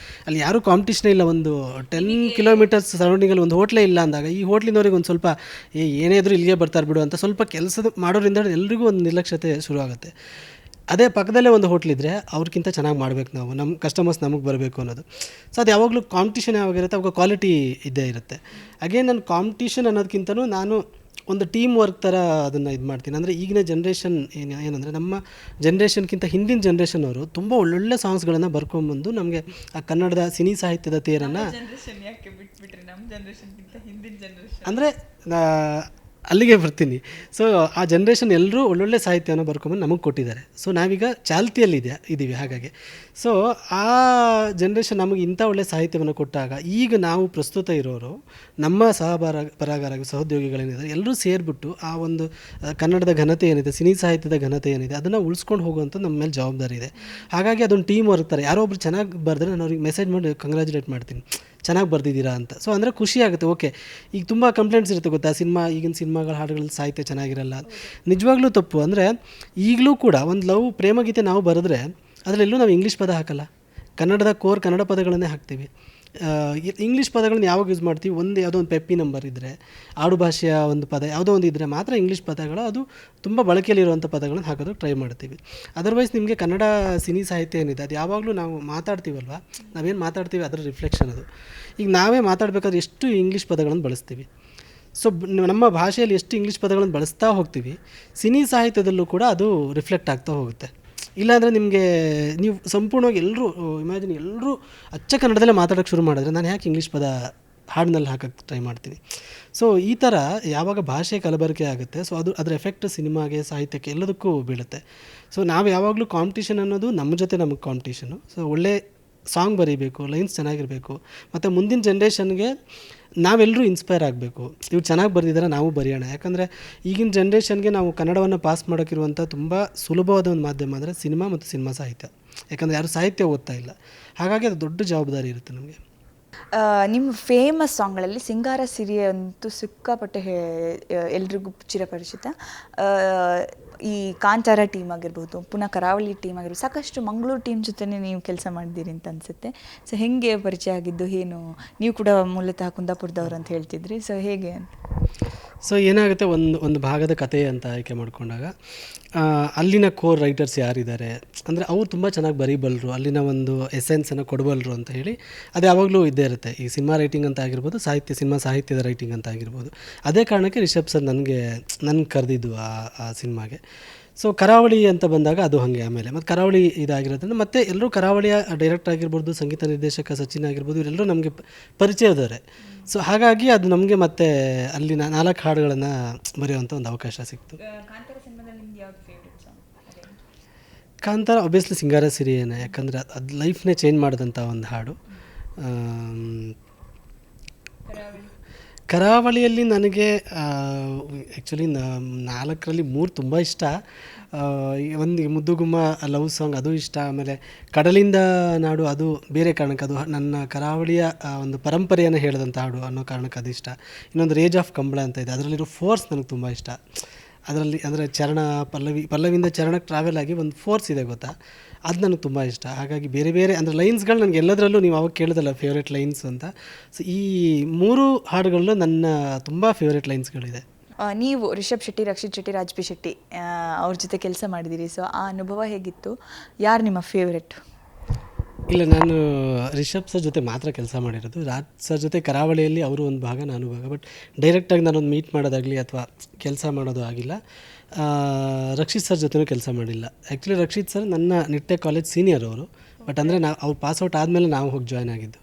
A: ಅಲ್ಲಿ ಯಾರೂ ಕಾಂಪಿಟೇಷನೇ ಇಲ್ಲ, ಒಂದು 10 ಕಿಲೋಮೀಟರ್ಸ್ ಸರೌಂಡಿಂಗಲ್ಲಿ ಒಂದು ಹೋಟ್ಲೇ ಇಲ್ಲ ಅಂದಾಗ ಈ ಹೋಟ್ಲಿನವ್ರಿಗೆ ಒಂದು ಸ್ವಲ್ಪ ಏನೇ ಇದ್ರೂ ಇಲ್ಲಿಗೆ ಬರ್ತಾರೆ ಬಿಡು ಅಂತ ಸ್ವಲ್ಪ ಕೆಲಸದ ಮಾಡೋದ್ರಿಂದ ಎಲ್ರಿಗೂ ಒಂದು ನಿರ್ಲಕ್ಷ್ಯತೆ ಶುರುವಾಗುತ್ತೆ. ಅದೇ ಪಕ್ಕದಲ್ಲೇ ಒಂದು ಹೋಟ್ಲಿದ್ರೆ ಅವ್ರಿಗಿಂತ ಚೆನ್ನಾಗಿ ಮಾಡಬೇಕು, ನಮ್ಮ ಕಸ್ಟಮರ್ಸ್ ನಮಗೆ ಬರಬೇಕು ಅನ್ನೋದು. ಸೊ ಅದು ಯಾವಾಗಲೂ ಕಾಂಪಿಟೇಷನ್ ಯಾವಾಗಿರುತ್ತೆ ಅವಾಗ ಕ್ವಾಲಿಟಿ ಇದ್ದೇ ಇರುತ್ತೆ. ಅಗೇನ್ ನಾನು ಕಾಂಪಿಟೇಷನ್ ಅನ್ನೋದಕ್ಕಿಂತನೂ ನಾನು ಒಂದು ಟೀಮ್ ವರ್ಕ್ ಥರ ಅದನ್ನು ಇದು ಮಾಡ್ತೀನಿ. ಅಂದರೆ ಈಗಿನ ಜನ್ರೇಷನ್ ಏನಂದರೆ ನಮ್ಮ ಜನ್ರೇಷನ್ಗಿಂತ ಹಿಂದಿನ ಜನ್ರೇಷನ್ ಅವರು ತುಂಬ ಒಳ್ಳೊಳ್ಳೆ ಸಾಂಗ್ಸ್ಗಳನ್ನು ಬರ್ಕೊಂಬಂದು ನಮಗೆ ಆ ಕನ್ನಡದ ಸಿನಿ ಸಾಹಿತ್ಯದ ತೇರನ್ನು ಅಂದರೆ ಅಲ್ಲಿಗೆ ಬರ್ತೀನಿ. ಸೊ ಆ ಜನ್ರೇಷನ್ ಎಲ್ಲರೂ ಒಳ್ಳೊಳ್ಳೆ ಸಾಹಿತ್ಯವನ್ನು ಬರ್ಕೊಂಬಂದು ನಮಗೆ ಕೊಟ್ಟಿದ್ದಾರೆ. ಸೊ ನಾವೀಗ ಚಾಲ್ತಿಯಲ್ಲಿ ಇದ್ದೀವಿ. ಹಾಗಾಗಿ ಸೊ ಆ ಜನ್ರೇಷನ್ ನಮಗೆ ಇಂಥ ಒಳ್ಳೆ ಸಾಹಿತ್ಯವನ್ನು ಕೊಟ್ಟಾಗ ಈಗ ನಾವು ಪ್ರಸ್ತುತ ಇರೋರು ನಮ್ಮ ಬರಹಗಾರ ಸಹೋದ್ಯೋಗಿಗಳೇನಿದ್ದಾರೆ ಎಲ್ಲರೂ ಸೇರಿಬಿಟ್ಟು ಆ ಒಂದು ಕನ್ನಡದ ಘನತೆ ಏನಿದೆ, ಸಿನಿ ಸಾಹಿತ್ಯದ ಘನತೆ ಏನಿದೆ ಅದನ್ನು ಉಳಿಸ್ಕೊಂಡು ಹೋಗುವಂಥ ನಮ್ಮ ಮೇಲೆ ಜವಾಬ್ದಾರಿ ಇದೆ. ಹಾಗಾಗಿ ಅದೊಂದು ಟೀಮ್ ವರ್ಕ್ ಥರ. ಯಾರೋ ಒಬ್ರು ಚೆನ್ನಾಗಿ ಬರೆದ್ರೆ ನಾನು ಅವ್ರಿಗೆ ಮೆಸೇಜ್ ಮಾಡಿ ಕಂಗ್ರ್ಯಾಚುಲೇಟ್ ಮಾಡ್ತೀನಿ, ಚೆನ್ನಾಗಿ ಬರ್ದಿದ್ದೀರಾ ಅಂತ. ಸೊ ಅಂದರೆ ಖುಷಿ ಆಗುತ್ತೆ. ಓಕೆ, ಈಗ ತುಂಬ ಕಂಪ್ಲೇಂಟ್ಸ್ ಇರುತ್ತೆ ಗೊತ್ತಾ, ಈಗಿನ ಸಿನಿಮಾಗಳ ಹಾಡುಗಳಲ್ಲಿ ಸಾಹಿತ್ಯ ಚೆನ್ನಾಗಿರಲ್ಲ. ನಿಜವಾಗ್ಲೂ ತಪ್ಪು. ಅಂದರೆ ಈಗಲೂ ಕೂಡ ಒಂದು ಲವ್ ಪ್ರೇಮಗೀತೆ ನಾವು ಬರೆದ್ರೆ ಅದರಲ್ಲೂ ನಾವು ಇಂಗ್ಲೀಷ್ ಪದ ಹಾಕಲ್ಲ, ಕನ್ನಡದ ಕೋರ್ ಕನ್ನಡ ಪದಗಳನ್ನೇ ಹಾಕ್ತೀವಿ. ಇಂಗ್ಲೀಷ್ ಪದಗಳನ್ನ ಯಾವಾಗ ಯೂಸ್ ಮಾಡ್ತೀವಿ, ಯಾವುದೋ ಒಂದು ಪೆಪ್ಪಿ ನಂಬರ್ ಇದ್ದರೆ, ಆಡು ಭಾಷೆಯ ಒಂದು ಪದ ಯಾವುದೋ ಒಂದು ಇದ್ದರೆ ಮಾತ್ರ ಇಂಗ್ಲೀಷ್ ಪದಗಳು ಅದು ತುಂಬ ಬಳಕೆಯಲ್ಲಿರುವಂಥ ಪದಗಳನ್ನು ಹಾಕೋದಕ್ಕೆ ಟ್ರೈ ಮಾಡ್ತೀವಿ. ಅದರ್ವೈಸ್ ನಿಮಗೆ ಕನ್ನಡ ಸಿನಿ ಸಾಹಿತ್ಯ ಏನಿದೆ ಅದು ಯಾವಾಗಲೂ ನಾವು ಮಾತಾಡ್ತೀವಲ್ವ, ನಾವೇನು ಮಾತಾಡ್ತೀವಿ ಅದರ ರಿಫ್ಲೆಕ್ಷನ್ ಅದು. ಈಗ ನಾವೇ ಮಾತಾಡಬೇಕಾದ್ರೆ ಎಷ್ಟು ಇಂಗ್ಲೀಷ್ ಪದಗಳನ್ನು ಬಳಸ್ತೀವಿ. ಸೊ ನಮ್ಮ ಭಾಷೆಯಲ್ಲಿ ಎಷ್ಟು ಇಂಗ್ಲೀಷ್ ಪದಗಳನ್ನು ಬಳಸ್ತಾ ಹೋಗ್ತೀವಿ, ಸಿನಿ ಸಾಹಿತ್ಯದಲ್ಲೂ ಕೂಡ ಅದು ರಿಫ್ಲೆಕ್ಟ್ ಆಗ್ತಾ ಹೋಗುತ್ತೆ. ಇಲ್ಲಾಂದರೆ ನಿಮಗೆ ನೀವು ಸಂಪೂರ್ಣವಾಗಿ ಎಲ್ಲರೂ ಅಚ್ಚ ಕನ್ನಡದಲ್ಲೇ ಮಾತಾಡೋಕ್ಕೆ ಶುರು ಮಾಡಿದ್ರೆ ನಾನು ಯಾಕೆ ಇಂಗ್ಲೀಷ್ ಪದ ಹಾಡಿನಲ್ಲಿ ಹಾಕೋಕ್ಕೆ ಟ್ರೈ ಮಾಡ್ತೀನಿ. ಸೊ ಈ ಥರ ಯಾವಾಗ ಭಾಷೆ ಕಲಬೆರಕೆ ಆಗುತ್ತೆ, ಸೊ ಅದರ ಎಫೆಕ್ಟ್ ಸಿನಿಮಾಗೆ, ಸಾಹಿತ್ಯಕ್ಕೆ ಎಲ್ಲದಕ್ಕೂ ಬೀಳುತ್ತೆ. ಸೊ ನಾವು ಯಾವಾಗಲೂ ಕಾಂಪಿಟೇಷನ್ ಅನ್ನೋದು ನಮ್ಮ ಜೊತೆ ನಮಗೆ ಕಾಂಪಿಟೇಷನು. ಸೊ ಒಳ್ಳೆ ಸಾಂಗ್ ಬರೀಬೇಕು, ಲೈನ್ಸ್ ಚೆನ್ನಾಗಿರಬೇಕು, ಮತ್ತು ಮುಂದಿನ ಜನ್ರೇಷನ್ಗೆ ನಾವೆಲ್ಲರೂ ಇನ್ಸ್ಪೈರ್ ಆಗಬೇಕು. ಇವ್ರು ಚೆನ್ನಾಗಿ ಬರೆದಿದ್ದಾರೆ, ನಾವು ಬರೆಯೋಣ. ಯಾಕಂದರೆ ಈಗಿನ ಜನ್ರೇಷನ್ಗೆ ನಾವು ಕನ್ನಡವನ್ನು ಪಾಸ್ ಮಾಡೋಕ್ಕಿರುವಂಥ ತುಂಬ ಸುಲಭವಾದ ಒಂದು ಮಾಧ್ಯಮ ಅಂದರೆ ಸಿನಿಮಾ ಮತ್ತು ಸಿನಿಮಾ ಸಾಹಿತ್ಯ. ಯಾಕಂದರೆ ಯಾರು ಸಾಹಿತ್ಯ ಓದ್ತಾ ಇಲ್ಲ. ಹಾಗಾಗಿ ಅದು ದೊಡ್ಡ ಜವಾಬ್ದಾರಿ ಇರುತ್ತೆ ನಮಗೆ.
C: ನಿಮ್ಮ ಫೇಮಸ್ ಸಾಂಗ್ಗಳಲ್ಲಿ ಸಿಂಗಾರ ಸಿರಿಯ ಅಂತೂ ಸಿಕ್ಕಾಪಟ್ಟೆ ಎಲ್ರಿಗೂ ಚಿರಪರಿಚಿತ. ಈ ಕಾಂತಾರ ಟೀಮ್ ಆಗಿರ್ಬೋದು, ಪುನಃ ಕರಾವಳಿ ಟೀಮ್ ಆಗಿರ್ಬೋದು, ಸಾಕಷ್ಟು ಮಂಗಳೂರು ಟೀಮ್ ಜೊತೆನೇ ನೀವು ಕೆಲಸ ಮಾಡಿದ್ದೀರಿ ಅಂತ ಅನಿಸುತ್ತೆ. ಸೊ ಹೇಗೆ ಪರಿಚಯ ಆಗಿದ್ದು, ಏನು ನೀವು ಕೂಡ ಮೂಲತಃ ಕುಂದಾಪುರದವ್ರು ಅಂತ ಹೇಳ್ತಿದ್ರಿ, ಸೊ ಹೇಗೆ ಅಂತ?
A: ಸೊ ಏನಾಗುತ್ತೆ, ಒಂದು ಭಾಗದ ಕಥೆ ಅಂತ ಆಯ್ಕೆ ಮಾಡಿಕೊಂಡಾಗ ಅಲ್ಲಿನ ಕೋರ್ ರೈಟರ್ಸ್ ಯಾರಿದ್ದಾರೆ ಅಂದರೆ ಅವ್ರು ತುಂಬ ಚೆನ್ನಾಗಿ ಬರೀಬಲ್ಲರು, ಅಲ್ಲಿನ ಒಂದು ಎಸೆನ್ಸನ್ನು ಕೊಡಬಲ್ಲರು ಅಂತ ಹೇಳಿ ಅದು ಯಾವಾಗಲೂ ಇದ್ದೇ ಇರುತ್ತೆ. ಈ ಸಿನಿಮಾ ರೈಟಿಂಗ್ ಅಂತ ಆಗಿರ್ಬೋದು, ಸಿನಿಮಾ ಸಾಹಿತ್ಯದ ರೈಟಿಂಗ್ ಅಂತ ಆಗಿರ್ಬೋದು. ಅದೇ ಕಾರಣಕ್ಕೆ ರಿಷಬ್ ಸರ್ ನನಗೆ ಕರೆದಿದ್ದು ಆ ಸಿನಿಮಾಗೆ. ಸೊ ಕರಾವಳಿ ಅಂತ ಬಂದಾಗ ಅದು ಹಾಗೆ. ಆಮೇಲೆ ಮತ್ತು ಕರಾವಳಿ ಇದಾಗಿರೋದ್ರಿಂದ ಮತ್ತು ಎಲ್ಲರೂ ಕರಾವಳಿಯ ಡೈರೆಕ್ಟರ್ ಆಗಿರ್ಬೋದು, ಸಂಗೀತ ನಿರ್ದೇಶಕ ಸಚಿನ್ ಆಗಿರ್ಬೋದು, ಇವರೆಲ್ಲರೂ ನಮಗೆ ಪರಿಚಯದವರೆ. ಸೊ ಹಾಗಾಗಿ ಅದು ನಮಗೆ ಮತ್ತೆ ಅಲ್ಲಿನ 4 ಹಾಡುಗಳನ್ನು ಬರೆಯುವಂಥ ಒಂದು ಅವಕಾಶ ಸಿಕ್ತು. ಕಾಂತಾರ ಆಬ್ವಿಯಸ್ಲಿ ಸಿಂಗಾರ ಸಿರಿಯೇನೆ, ಯಾಕಂದರೆ ಅದು ಲೈಫ್ನೇ ಚೇಂಜ್ ಮಾಡಿದಂಥ ಒಂದು ಹಾಡು. ಕರಾವಳಿಯಲ್ಲಿ ನನಗೆ ಆ್ಯಕ್ಚುಲಿ 4ರಲ್ಲಿ 3 ತುಂಬ ಇಷ್ಟ. ಒಂದು ಮುದ್ದುಗುಮ್ಮ ಲವ್ ಸಾಂಗ್ ಅದು ಇಷ್ಟ. ಆಮೇಲೆ ಕಡಲಿಂದ ನಾಡು ಅದು ಬೇರೆ ಕಾರಣಕ್ಕೆ, ಅದು ನನ್ನ ಕರಾವಳಿಯ ಒಂದು ಪರಂಪರೆಯನ್ನು ಹೇಳಿದಂಥ ಹಾಡು ಅನ್ನೋ ಕಾರಣಕ್ಕೆ ಅದು ಇಷ್ಟ. ಇನ್ನೊಂದು ರೇಜ್ ಆಫ್ ಕಂಬಳ ಅಂತ ಇದೆ, ಅದರಲ್ಲಿರೋ ಫೋರ್ಸ್ ನನಗೆ ತುಂಬ ಇಷ್ಟ. ಅದರಲ್ಲಿ ಅಂದರೆ ಚರಣ ಪಲ್ಲವಿಯಿಂದ ಚರಣಕ್ಕೆ ಟ್ರಾವೆಲ್ ಆಗಿ ಒಂದು ಫೋರ್ಸ್ ಇದೆ ಗೊತ್ತಾ, ಅದು ನನಗೆ ತುಂಬ ಇಷ್ಟ. ಹಾಗಾಗಿ ಬೇರೆ ಬೇರೆ ಅಂದರೆ ಲೈನ್ಸ್ಗಳು ನನಗೆ ಎಲ್ಲದರಲ್ಲೂ, ನೀವು ಅವಾಗ ಕೇಳಿದಲ್ಲ ಫೇವ್ರೇಟ್ ಲೈನ್ಸ್ ಅಂತ, ಸೊ ಈ 3 ಹಾಡುಗಳಲ್ಲೂ ನನ್ನ ತುಂಬ ಫೇವ್ರೇಟ್ ಲೈನ್ಸ್ಗಳಿದೆ.
C: ನೀವು ರಿಷಬ್ ಶೆಟ್ಟಿ, ರಕ್ಷಿತ್ ಶೆಟ್ಟಿ, ರಾಜ್ ಪಿ ಶೆಟ್ಟಿ ಅವ್ರ ಜೊತೆ ಕೆಲಸ ಮಾಡಿದ್ದೀರಿ. ಸೊ ಆ ಅನುಭವ ಹೇಗಿತ್ತು? ಯಾರು ನಿಮ್ಮ ಫೇವ್ರೆಟ್?
A: ಇಲ್ಲ, ನಾನು ರಿಷಬ್ ಸರ್ ಜೊತೆ ಮಾತ್ರ ಕೆಲಸ ಮಾಡಿರೋದು. ರಾಜ್ ಸರ್ ಜೊತೆ ಕರಾವಳಿಯಲ್ಲಿ ಅವರು ಒಂದು ಭಾಗ, ನಾನು ಭಾಗ. ಬಟ್ ಡೈರೆಕ್ಟಾಗಿ ನಾನೊಂದು ಮೀಟ್ ಮಾಡೋದಾಗಲಿ ಅಥವಾ ಕೆಲಸ ಮಾಡೋದು ಆಗಿಲ್ಲ. ರಕ್ಷಿತ್ ಸರ್ ಜೊತೆನೂ ಕೆಲಸ ಮಾಡಿಲ್ಲ. ಆ್ಯಕ್ಚುಲಿ ರಕ್ಷಿತ್ ಸರ್ ನನ್ನ ನಿಟ್ಟೆ ಕಾಲೇಜ್ ಸೀನಿಯರ್ ಅವರು. ಬಟ್ ಅಂದರೆ ಅವ್ರು ಪಾಸ್ಔಟ್ ಆದಮೇಲೆ ನಾವು ಹೋಗಿ ಜಾಯ್ನ್ ಆಗಿದ್ದು.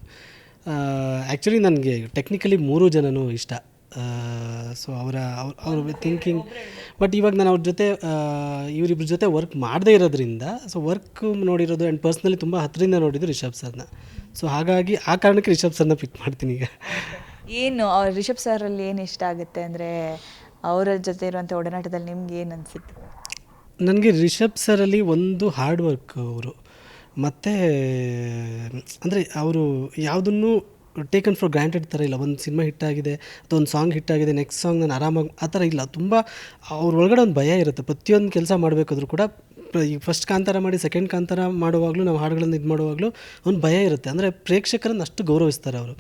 A: ಆ್ಯಕ್ಚುಲಿ ನನಗೆ ಟೆಕ್ನಿಕಲಿ 3 ಜನನೂ ಇಷ್ಟ. ಸೊ ಅವ್ರ ಥಿಂಕಿಂಗ್. ಬಟ್ ಇವಾಗ ನಾನು ಅವ್ರ ಜೊತೆ ಇವರಿಬ್ಬರ ಜೊತೆ ವರ್ಕ್ ಮಾಡದೇ ಇರೋದ್ರಿಂದ, ಸೊ ವರ್ಕ್ ನೋಡಿರೋದು ಆ್ಯಂಡ್ ಪರ್ಸ್ನಲಿ ತುಂಬ ಹತ್ತಿರದಿಂದ ನೋಡಿದ್ದು ರಿಷಬ್ ಸರ್ನ. ಸೊ ಹಾಗಾಗಿ ಆ ಕಾರಣಕ್ಕೆ ರಿಷಬ್ ಸರ್ನ ಪಿಕ್ ಮಾಡ್ತೀನಿ ಈಗ.
C: ಏನು ರಿಷಬ್ ಸರಲ್ಲಿ ಏನು ಇಷ್ಟ ಆಗುತ್ತೆ ಅಂದರೆ ಅವರ ಜೊತೆ ಇರುವಂಥ ಒಡನಾಟದಲ್ಲಿ ನಿಮ್ಗೆ ಏನು ಅನಿಸುತ್ತೆ?
A: ನನಗೆ ರಿಷಬ್ ಸರಲ್ಲಿ ಒಂದು ಹಾರ್ಡ್ ವರ್ಕ್ ಅವರು, ಮತ್ತು ಅಂದರೆ ಅವರು ಯಾವುದನ್ನು ಟೇಕನ್ ಫಾರ್ ಗ್ರಾಂಟೆಡ್ ಥರ ಇಲ್ಲ. ಒಂದು ಸಿನಿಮಾ ಹಿಟ್ಟಾಗಿದೆ ಅಥವಾ ಒಂದು ಸಾಂಗ್ ಹಿಟ್ಟಾಗಿದೆ, ನೆಕ್ಸ್ಟ್ ಸಾಂಗ್ ನಾನು ಆರಾಮಾಗಿ ಆ ಥರ ಇಲ್ಲ. ತುಂಬ ಅವ್ರ ಒಳಗಡೆ ಒಂದು ಭಯ ಇರುತ್ತೆ. ಪ್ರತಿಯೊಂದು ಕೆಲಸ ಮಾಡಬೇಕಾದ್ರೂ ಕೂಡ, ಈಗ ಫಸ್ಟ್ ಕಾಂತಾರ ಮಾಡಿ ಸೆಕೆಂಡ್ ಕಾಂತಾರ ಮಾಡುವಾಗಲೂ, ನಾವು ಹಾಡುಗಳನ್ನು ಇದು ಮಾಡುವಾಗಲೂ ಒಂದು ಭಯ ಇರುತ್ತೆ. ಅಂದರೆ ಪ್ರೇಕ್ಷಕರನ್ನು ಅಷ್ಟು ಗೌರವಿಸ್ತಾರೆ ಅವರು.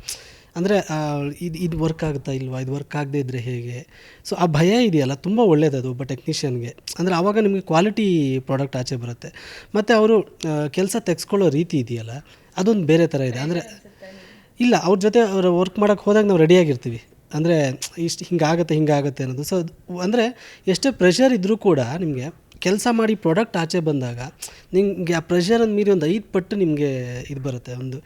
A: ಅಂದರೆ ಇದು ವರ್ಕ್ ಆಗುತ್ತಾ ಇಲ್ವಾ, ಇದು ವರ್ಕ್ ಆಗದೆ ಇದ್ದರೆ ಹೇಗೆ. ಸೊ ಆ ಭಯ ಇದೆಯಲ್ಲ ತುಂಬ ಒಳ್ಳೆಯದು ಒಬ್ಬ ಟೆಕ್ನಿಷಿಯನ್ಗೆ. ಅಂದರೆ ಆವಾಗ ನಿಮಗೆ ಕ್ವಾಲಿಟಿ ಪ್ರಾಡಕ್ಟ್ ಆಚೆ ಬರುತ್ತೆ. ಮತ್ತು ಅವರು ಕೆಲಸ ತೆಗೆಸ್ಕೊಳ್ಳೋ ರೀತಿ ಇದೆಯಲ್ಲ, ಅದೊಂದು ಬೇರೆ ಥರ ಇದೆ. ಅಂದರೆ ಇಲ್ಲ, ಅವ್ರ ಜೊತೆ ಅವರು ವರ್ಕ್ ಮಾಡೋಕ್ಕೆ ಹೋದಾಗ ನಾವು ರೆಡಿಯಾಗಿರ್ತೀವಿ. ಅಂದರೆ ಇಷ್ಟು ಹಿಂಗಾಗುತ್ತೆ ಅನ್ನೋದು. ಸೊ ಅಂದರೆ ಎಷ್ಟೇ ಪ್ರೆಷರ್ ಇದ್ದರೂ ಕೂಡ ನಿಮಗೆ ಕೆಲಸ ಮಾಡಿ ಪ್ರಾಡಕ್ಟ್ ಆಚೆ ಬಂದಾಗ ನಿಮಗೆ ಆ ಪ್ರೆಷರನ್ನು ಮೀರಿ ಒಂದು 5 ಪಟ್ಟು ನಿಮಗೆ ಇದು ಬರುತ್ತೆ, ಒಂದು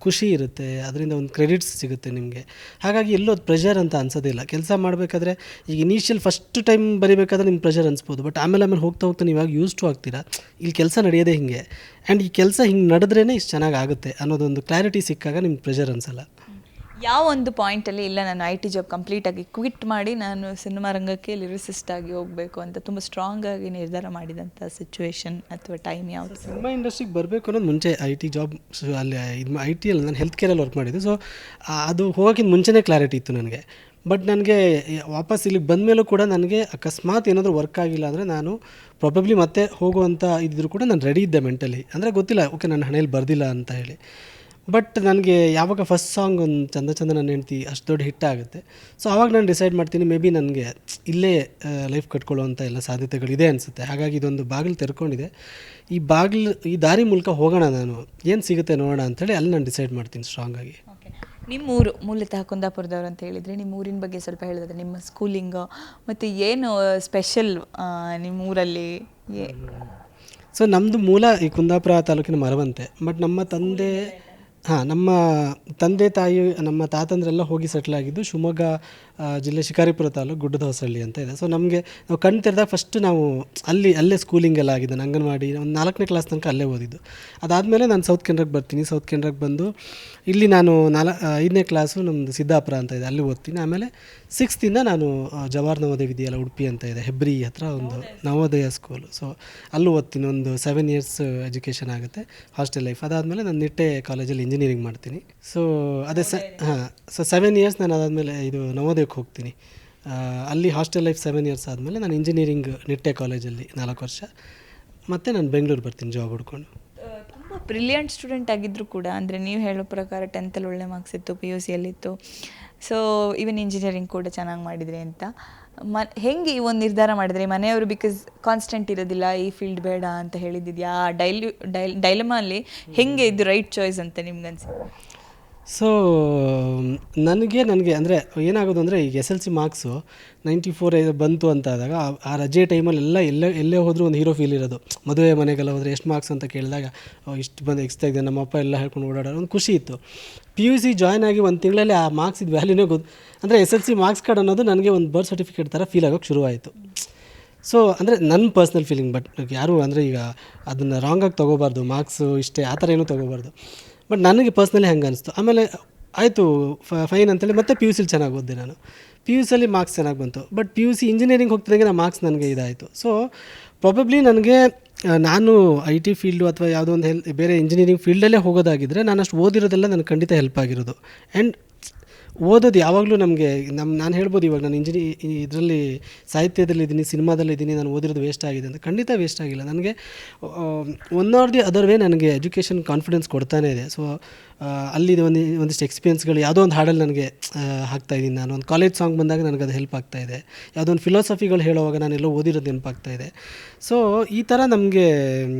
A: ಖುಷಿ ಇರುತ್ತೆ, ಅದರಿಂದ ಒಂದು ಕ್ರೆಡಿಟ್ಸ್ ಸಿಗುತ್ತೆ ನಿಮಗೆ. ಹಾಗಾಗಿ ಎಲ್ಲೂ ಅದು ಪ್ರೆಷರ್ ಅಂತ ಅನ್ಸೋದಿಲ್ಲ. ಕೆಲಸ ಮಾಡಬೇಕಾದ್ರೆ ಈಗ ಇನಿಷಿಯಲ್ ಫಸ್ಟ್ ಟೈಮ್ ಬರಿಬೇಕಾದ್ರೆ ನಿಮ್ಗೆ ಪ್ರೆಷರ್ ಅನಿಸ್ಬೋದು, ಬಟ್ ಆಮೇಲೆ ಹೋಗ್ತಾ ಹೋಗ್ತಾ ನೀವು ಇವಾಗ ಯೂಸ್ ಟು ಆಗ್ತೀರಾ, ಇಲ್ಲಿ ಕೆಲಸ ನಡೆಯೋದೇ ಹಿಂಗೆ, ಆ್ಯಂಡ್ ಈ ಕೆಲಸ ಹಿಂಗೆ ನಡೆದ್ರೇ ಇಷ್ಟು ಚೆನ್ನಾಗಿ ಆಗುತ್ತೆ ಅನ್ನೋದೊಂದು ಕ್ಲಾರಿಟಿ ಸಿಕ್ಕಾಗ ನಿಮ್ಗೆ ಪ್ರೆಷರ್ ಅನಿಸಲ್ಲ.
C: ಯಾವ ಒಂದು ಪಾಯಿಂಟಲ್ಲಿ ಇಲ್ಲ ನಾನು IT ಜಾಬ್ ಕಂಪ್ಲೀಟಾಗಿ ಕ್ವಿಟ್ ಮಾಡಿ ನಾನು ಸಿನಿಮಾ ರಂಗಕ್ಕೆ ಲಿರಿಸಿಸ್ಟ್ ಆಗಿ ಹೋಗಬೇಕು ಅಂತ ತುಂಬ ಸ್ಟ್ರಾಂಗ್ ಆಗಿ ನಿರ್ಧಾರ ಮಾಡಿದಂಥ ಸಿಚುವೇಶನ್ ಅಥವಾ ಟೈಮ್ ಯಾವುದು?
A: ಸಿನಿಮಾ ಇಂಡಸ್ಟ್ರಿಗೆ ಬರಬೇಕು ಅನ್ನೋದು ಮುಂಚೆ IT ಜಾಬ್ ಅಲ್ಲಿ ಇದು IT ಅಲ್ಲಿ ನಾನು ಹೆಲ್ತ್ ಕೇರಲ್ಲಿ ವರ್ಕ್ ಮಾಡಿದ್ದು. ಸೊ ಅದು ಹೋಗೋಕ್ಕಿಂತ ಮುಂಚೆನೇ ಕ್ಲಾರಿಟಿ ಇತ್ತು ನನಗೆ. ಬಟ್ ನನಗೆ ವಾಪಸ್ ಇಲ್ಲಿಗೆ ಬಂದಮೇಲೂ ಕೂಡ ನನಗೆ ಅಕಸ್ಮಾತ್ ಏನಾದರೂ ವರ್ಕ್ ಆಗಿಲ್ಲ ಅಂದರೆ ನಾನು ಪ್ರಾಬಬ್ಲಿ ಮತ್ತೆ ಹೋಗುವಂಥ ಇದ್ದರೂ ಕೂಡ ನಾನು ರೆಡಿ ಇದ್ದೆ ಮೆಂಟಲಿ. ಅಂದರೆ ಗೊತ್ತಿಲ್ಲ, ಓಕೆ ನನ್ನ ಹಣೆಯಲ್ಲಿ ಬರ್ದಿಲ್ಲ ಅಂತ ಹೇಳಿ. ಬಟ್ ನನಗೆ ಯಾವಾಗ ಫಸ್ಟ್ ಸಾಂಗ್ ಒಂದು ಚಂದ ನನ್ನ ಹೆಂಡ್ತಿ ಅಷ್ಟು ದೊಡ್ಡ ಹಿಟ್ ಆಗುತ್ತೆ, ಸೊ ಆವಾಗ ನಾನು ಡಿಸೈಡ್ ಮಾಡ್ತೀನಿ ಮೇ ಬಿ ನನಗೆ ಇಲ್ಲೇ ಲೈಫ್ ಕಟ್ಕೊಳ್ಳುವಂಥ ಎಲ್ಲ ಸಾಧ್ಯತೆಗಳಿದೆ ಅನಿಸುತ್ತೆ. ಹಾಗಾಗಿ ಇದೊಂದು ಬಾಗಿಲು ತೆರ್ಕೊಂಡಿದೆ, ಈ ದಾರಿ ಮೂಲಕ ಹೋಗೋಣ, ನಾನು ಏನು ಸಿಗುತ್ತೆ ನೋಡೋಣ ಅಂಥೇಳಿ ಅಲ್ಲಿ ನಾನು ಡಿಸೈಡ್ ಮಾಡ್ತೀನಿ ಸ್ಟ್ರಾಂಗಾಗಿ.
C: ನಿಮ್ಮೂರು ಮೂಲತಃ ಕುಂದಾಪುರದವರು ಅಂತ ಹೇಳಿದರೆ, ನಿಮ್ಮ ಊರಿನ ಬಗ್ಗೆ ಸ್ವಲ್ಪ ಹೇಳಿದ್ರೆ, ನಿಮ್ಮ ಸ್ಕೂಲಿಂಗು ಮತ್ತು ಏನು ಸ್ಪೆಷಲ್ ನಿಮ್ಮೂರಲ್ಲಿ?
A: ಸೊ ನಮ್ಮದು ಮೂಲ ಈ ಕುಂದಾಪುರ ತಾಲೂಕಿನ ಮರವಂತೆ. ಬಟ್ ನಮ್ಮ ತಂದೆ ತಾಯಿ ನಮ್ಮ ತಾತಂದ್ರೆಲ್ಲ ಹೋಗಿ ಸೆಟ್ಲ್ ಆಗಿದ್ದು ಶಿವಮೊಗ್ಗ ಜಿಲ್ಲೆ ಶಿಕಾರಿಪುರ ತಾಲೂಕು ಗುಡ್ಡದ ಹೊಸಳ್ಳಿ ಅಂತ ಇದೆ. ಸೊ ನಾವು ಕಣ್ಣು ತೆರೆದಾಗ ಫಸ್ಟ್ ನಾವು ಅಲ್ಲೇ ಸ್ಕೂಲಿಂಗ್ ಎಲ್ಲ ಆಗಿದೆ. ಅಂಗನವಾಡಿ ಒಂದು 4ನೇ ಕ್ಲಾಸ್ ತನಕ ಅಲ್ಲೇ ಓದಿದ್ದು. ಅದಾದಮೇಲೆ ನಾನು ಸೌತ್ ಕೆನರಾಗೆ ಬರ್ತೀನಿ. ಸೌತ್ ಕೆನರಾಗೆ ಬಂದು ಇಲ್ಲಿ ನಾನು 5ನೇ ಕ್ಲಾಸು ನಮ್ಮದು ಸಿದ್ದಾಪುರ ಅಂತ ಇದೆ, ಅಲ್ಲಿ ಓದ್ತೀನಿ. ಆಮೇಲೆ 6th ನಾನು ಜವಾಹರ್ ನವೋದಯ ವಿದ್ಯಾಲಯ ಉಡುಪಿ ಅಂತ ಇದೆ, ಹೆಬ್ರಿ ಹತ್ರ ಒಂದು ನವೋದಯ ಸ್ಕೂಲು. ಸೊ ಅಲ್ಲೂ ಓದ್ತೀನಿ. ಒಂದು 7 years ಎಜುಕೇಷನ್ ಆಗುತ್ತೆ, ಹಾಸ್ಟೆಲ್ ಲೈಫ್. ಅದಾದಮೇಲೆ ನಾನು ನಿಟ್ಟೆ ಕಾಲೇಜಲ್ಲಿ ಇಂಜಿನಿಯರಿಂಗ್ ಮಾಡ್ತೀನಿ. ಸೊ ಅದೇ ಸೊ 7 years ನಾನು ಅದಾದಮೇಲೆ ಇದು ನವೋದಯಕ್ಕೆ ಹೋಗ್ತೀನಿ. ಅಲ್ಲಿ ಹಾಸ್ಟೆಲ್ ಲೈಫ್ 7 years ಆದಮೇಲೆ ನಾನು ಇಂಜಿನಿಯರಿಂಗ್ ನಿಟ್ಟೆ ಕಾಲೇಜಲ್ಲಿ 4 ವರ್ಷ, ಮತ್ತು ನಾನು ಬೆಂಗಳೂರು ಬರ್ತೀನಿ ಜಾಬ್ ಹುಡ್ಕೊಂಡು.
C: ತುಂಬ ಬ್ರಿಲಿಯಂಟ್ ಸ್ಟೂಡೆಂಟ್ ಆಗಿದ್ದರೂ ಕೂಡ, ಅಂದರೆ ನೀವು ಹೇಳೋ ಪ್ರಕಾರ 10th ಒಳ್ಳೆ ಮಾರ್ಕ್ಸ್ ಇತ್ತು, PUCಯಲ್ಲಿತ್ತು, ಸೊ ಈವನ್ ಇಂಜಿನಿಯರಿಂಗ್ ಕೂಡ ಚೆನ್ನಾಗಿ ಮಾಡಿದ್ರಿ ಅಂತ ಹೆಂಗೆ ಈ ಒಂದು ನಿರ್ಧಾರ ಮಾಡಿದ್ರಿ ಮನೆಯವರು? ಬಿಕಾಸ್ ಕಾನ್ಸ್ಟೆಂಟ್ ಇರೋದಿಲ್ಲ, ಈ ಫೀಲ್ಡ್ ಬೇಡ ಅಂತ ಹೇಳಿದ್ದಿದ್ಯಾ? ಡೈಲಮಲ್ಲಿ ಹೆಂಗೆ ಇದು ರೈಟ್ ಚಾಯ್ಸ್ ಅಂತ ನಿಮ್ಗೆ ಅನ್ಸುತ್ತೆ?
A: ಸೊ ನನಗೆ ಅಂದರೆ ಏನಾಗೋದು ಅಂದರೆ ಈಗ SLC ಮಾರ್ಕ್ಸು 94 ಬಂತು ಅಂತ ಆದಾಗ ಆ ರಜೆ ಟೈಮಲ್ಲಿ ಎಲ್ಲೇ ಹೋದರೂ ಒಂದು ಹೀರೋ ಫೀಲ್ ಇರೋದು. ಮದುವೆ ಮನೆಗೆಲ್ಲ ಹೋದರೆ ಎಷ್ಟು ಮಾರ್ಕ್ಸ್ ಅಂತ ಕೇಳಿದಾಗ ಇಷ್ಟು ಬಂದು ಎಕ್ಸ್ತಾ ಇದೆ, ನಮ್ಮ ಅಪ್ಪ ಎಲ್ಲ ಹೇಳ್ಕೊಂಡು ಓಡಾಡೋರು, ಒಂದು ಖುಷಿ ಇತ್ತು. PUC ಜಾಯ್ನ್ ಆಗಿ 1 ತಿಂಗಳಲ್ಲಿ ಆ ಮಾರ್ಕ್ಸ್ ಇದು ವ್ಯಾಲ್ಯೂನೇ ಅಂದರೆ SLC ಮಾರ್ಕ್ಸ್ ಕಾರ್ಡ್ ಅನ್ನೋದು ನನಗೆ ಒಂದು ಬರ್ತ್ ಸರ್ಟಿಫಿಕೇಟ್ ಥರ ಫೀಲ್ ಆಗೋಕ್ಕೆ ಶುರುವಾಯಿತು. ಸೊ ಅಂದರೆ ನನ್ನ ಪರ್ಸ್ನಲ್ ಫೀಲಿಂಗ್. ಬಟ್ ಯಾರು ಅಂದರೆ ಈಗ ಅದನ್ನು ರಾಂಗಾಗಿ ತೊಗೋಬಾರ್ದು, ಮಾರ್ಕ್ಸು ಇಷ್ಟೇ ಆ ಥರ ಏನೂ ತೊಗೋಬಾರ್ದು. ಬಟ್ ನನಗೆ ಪರ್ಸ್ನಲಿ ಹಂಗೆ ಅನಿಸ್ತು. ಆಮೇಲೆ ಆಯಿತು ಫೈನ್ ಅಂತೇಳಿ ಮತ್ತೆ PUC ಚೆನ್ನಾಗಿ ಓದಿದೆ ನಾನು. PUCಯಲ್ಲಿ ಮಾರ್ಕ್ಸ್ ಚೆನ್ನಾಗಿ ಬಂತು. ಬಟ್ PUC ಇಂಜಿನಿಯರಿಂಗ್ ಹೋಗ್ತಿದ್ದಂಗೆ ಆ ಮಾರ್ಕ್ಸ್ ನನಗೆ ಇದಾಯಿತು. ಸೊ ಪ್ರಾಬಬ್ಲಿ ನನಗೆ ನಾನು IT ಫೀಲ್ಡು ಅಥವಾ ಯಾವುದೋ ಒಂದು ಬೇರೆ ಇಂಜಿನಿಯರಿಂಗ್ ಫೀಲ್ಡಲ್ಲೇ ಹೋಗೋದಾಗಿದ್ದರೆ ನಾನು ಅಷ್ಟು ಓದಿರೋದೆಲ್ಲ ನನಗೆ ಖಂಡಿತ ಹೆಲ್ಪ್ ಆಗಿರೋದು. ಆ್ಯಂಡ್ ಓದೋದು ಯಾವಾಗಲೂ ನಮಗೆ ನಾನು ಹೇಳ್ಬೋದು ಇವಾಗ ನಾನು ಇದರಲ್ಲಿ ಸಾಹಿತ್ಯದಲ್ಲಿದ್ದೀನಿ, ಸಿನಿಮಾದಲ್ಲಿದ್ದೀನಿ, ನಾನು ಓದಿರೋದು ವೇಸ್ಟ್ ಆಗಿದೆ ಅಂತ. ಖಂಡಿತ ವೇಸ್ಟ್ ಆಗಿಲ್ಲ. ನನಗೆ one R the other way ನನಗೆ ಎಜುಕೇಷನ್ ಕಾನ್ಫಿಡೆನ್ಸ್ ಕೊಡ್ತಾನೇ ಇದೆ. ಸೊ ಅಲ್ಲಿ ಒಂದಿಷ್ಟು ಎಕ್ಸ್ಪೀರಿಯನ್ಸ್ಗಳು ಯಾವುದೋ ಒಂದು ಹಾಡಲ್ಲಿ ನನಗೆ ಹಾಕ್ತಾಯಿದ್ದೀನಿ. ನಾನು ಒಂದು ಕಾಲೇಜ್ ಸಾಂಗ್ ಬಂದಾಗ ನನಗೆ ಅದು ಹೆಲ್ಪ್ ಆಗ್ತಾಯಿದೆ. ಯಾವುದೋ ಒಂದು ಫಿಲಾಸಫಿಗಳು ಹೇಳುವಾಗ ನಾನೆಲ್ಲೋ ಓದಿರೋದು ನೆನಪಾಗ್ತಾಯಿದೆ. ಸೊ ಈ ಥರ ನಮಗೆ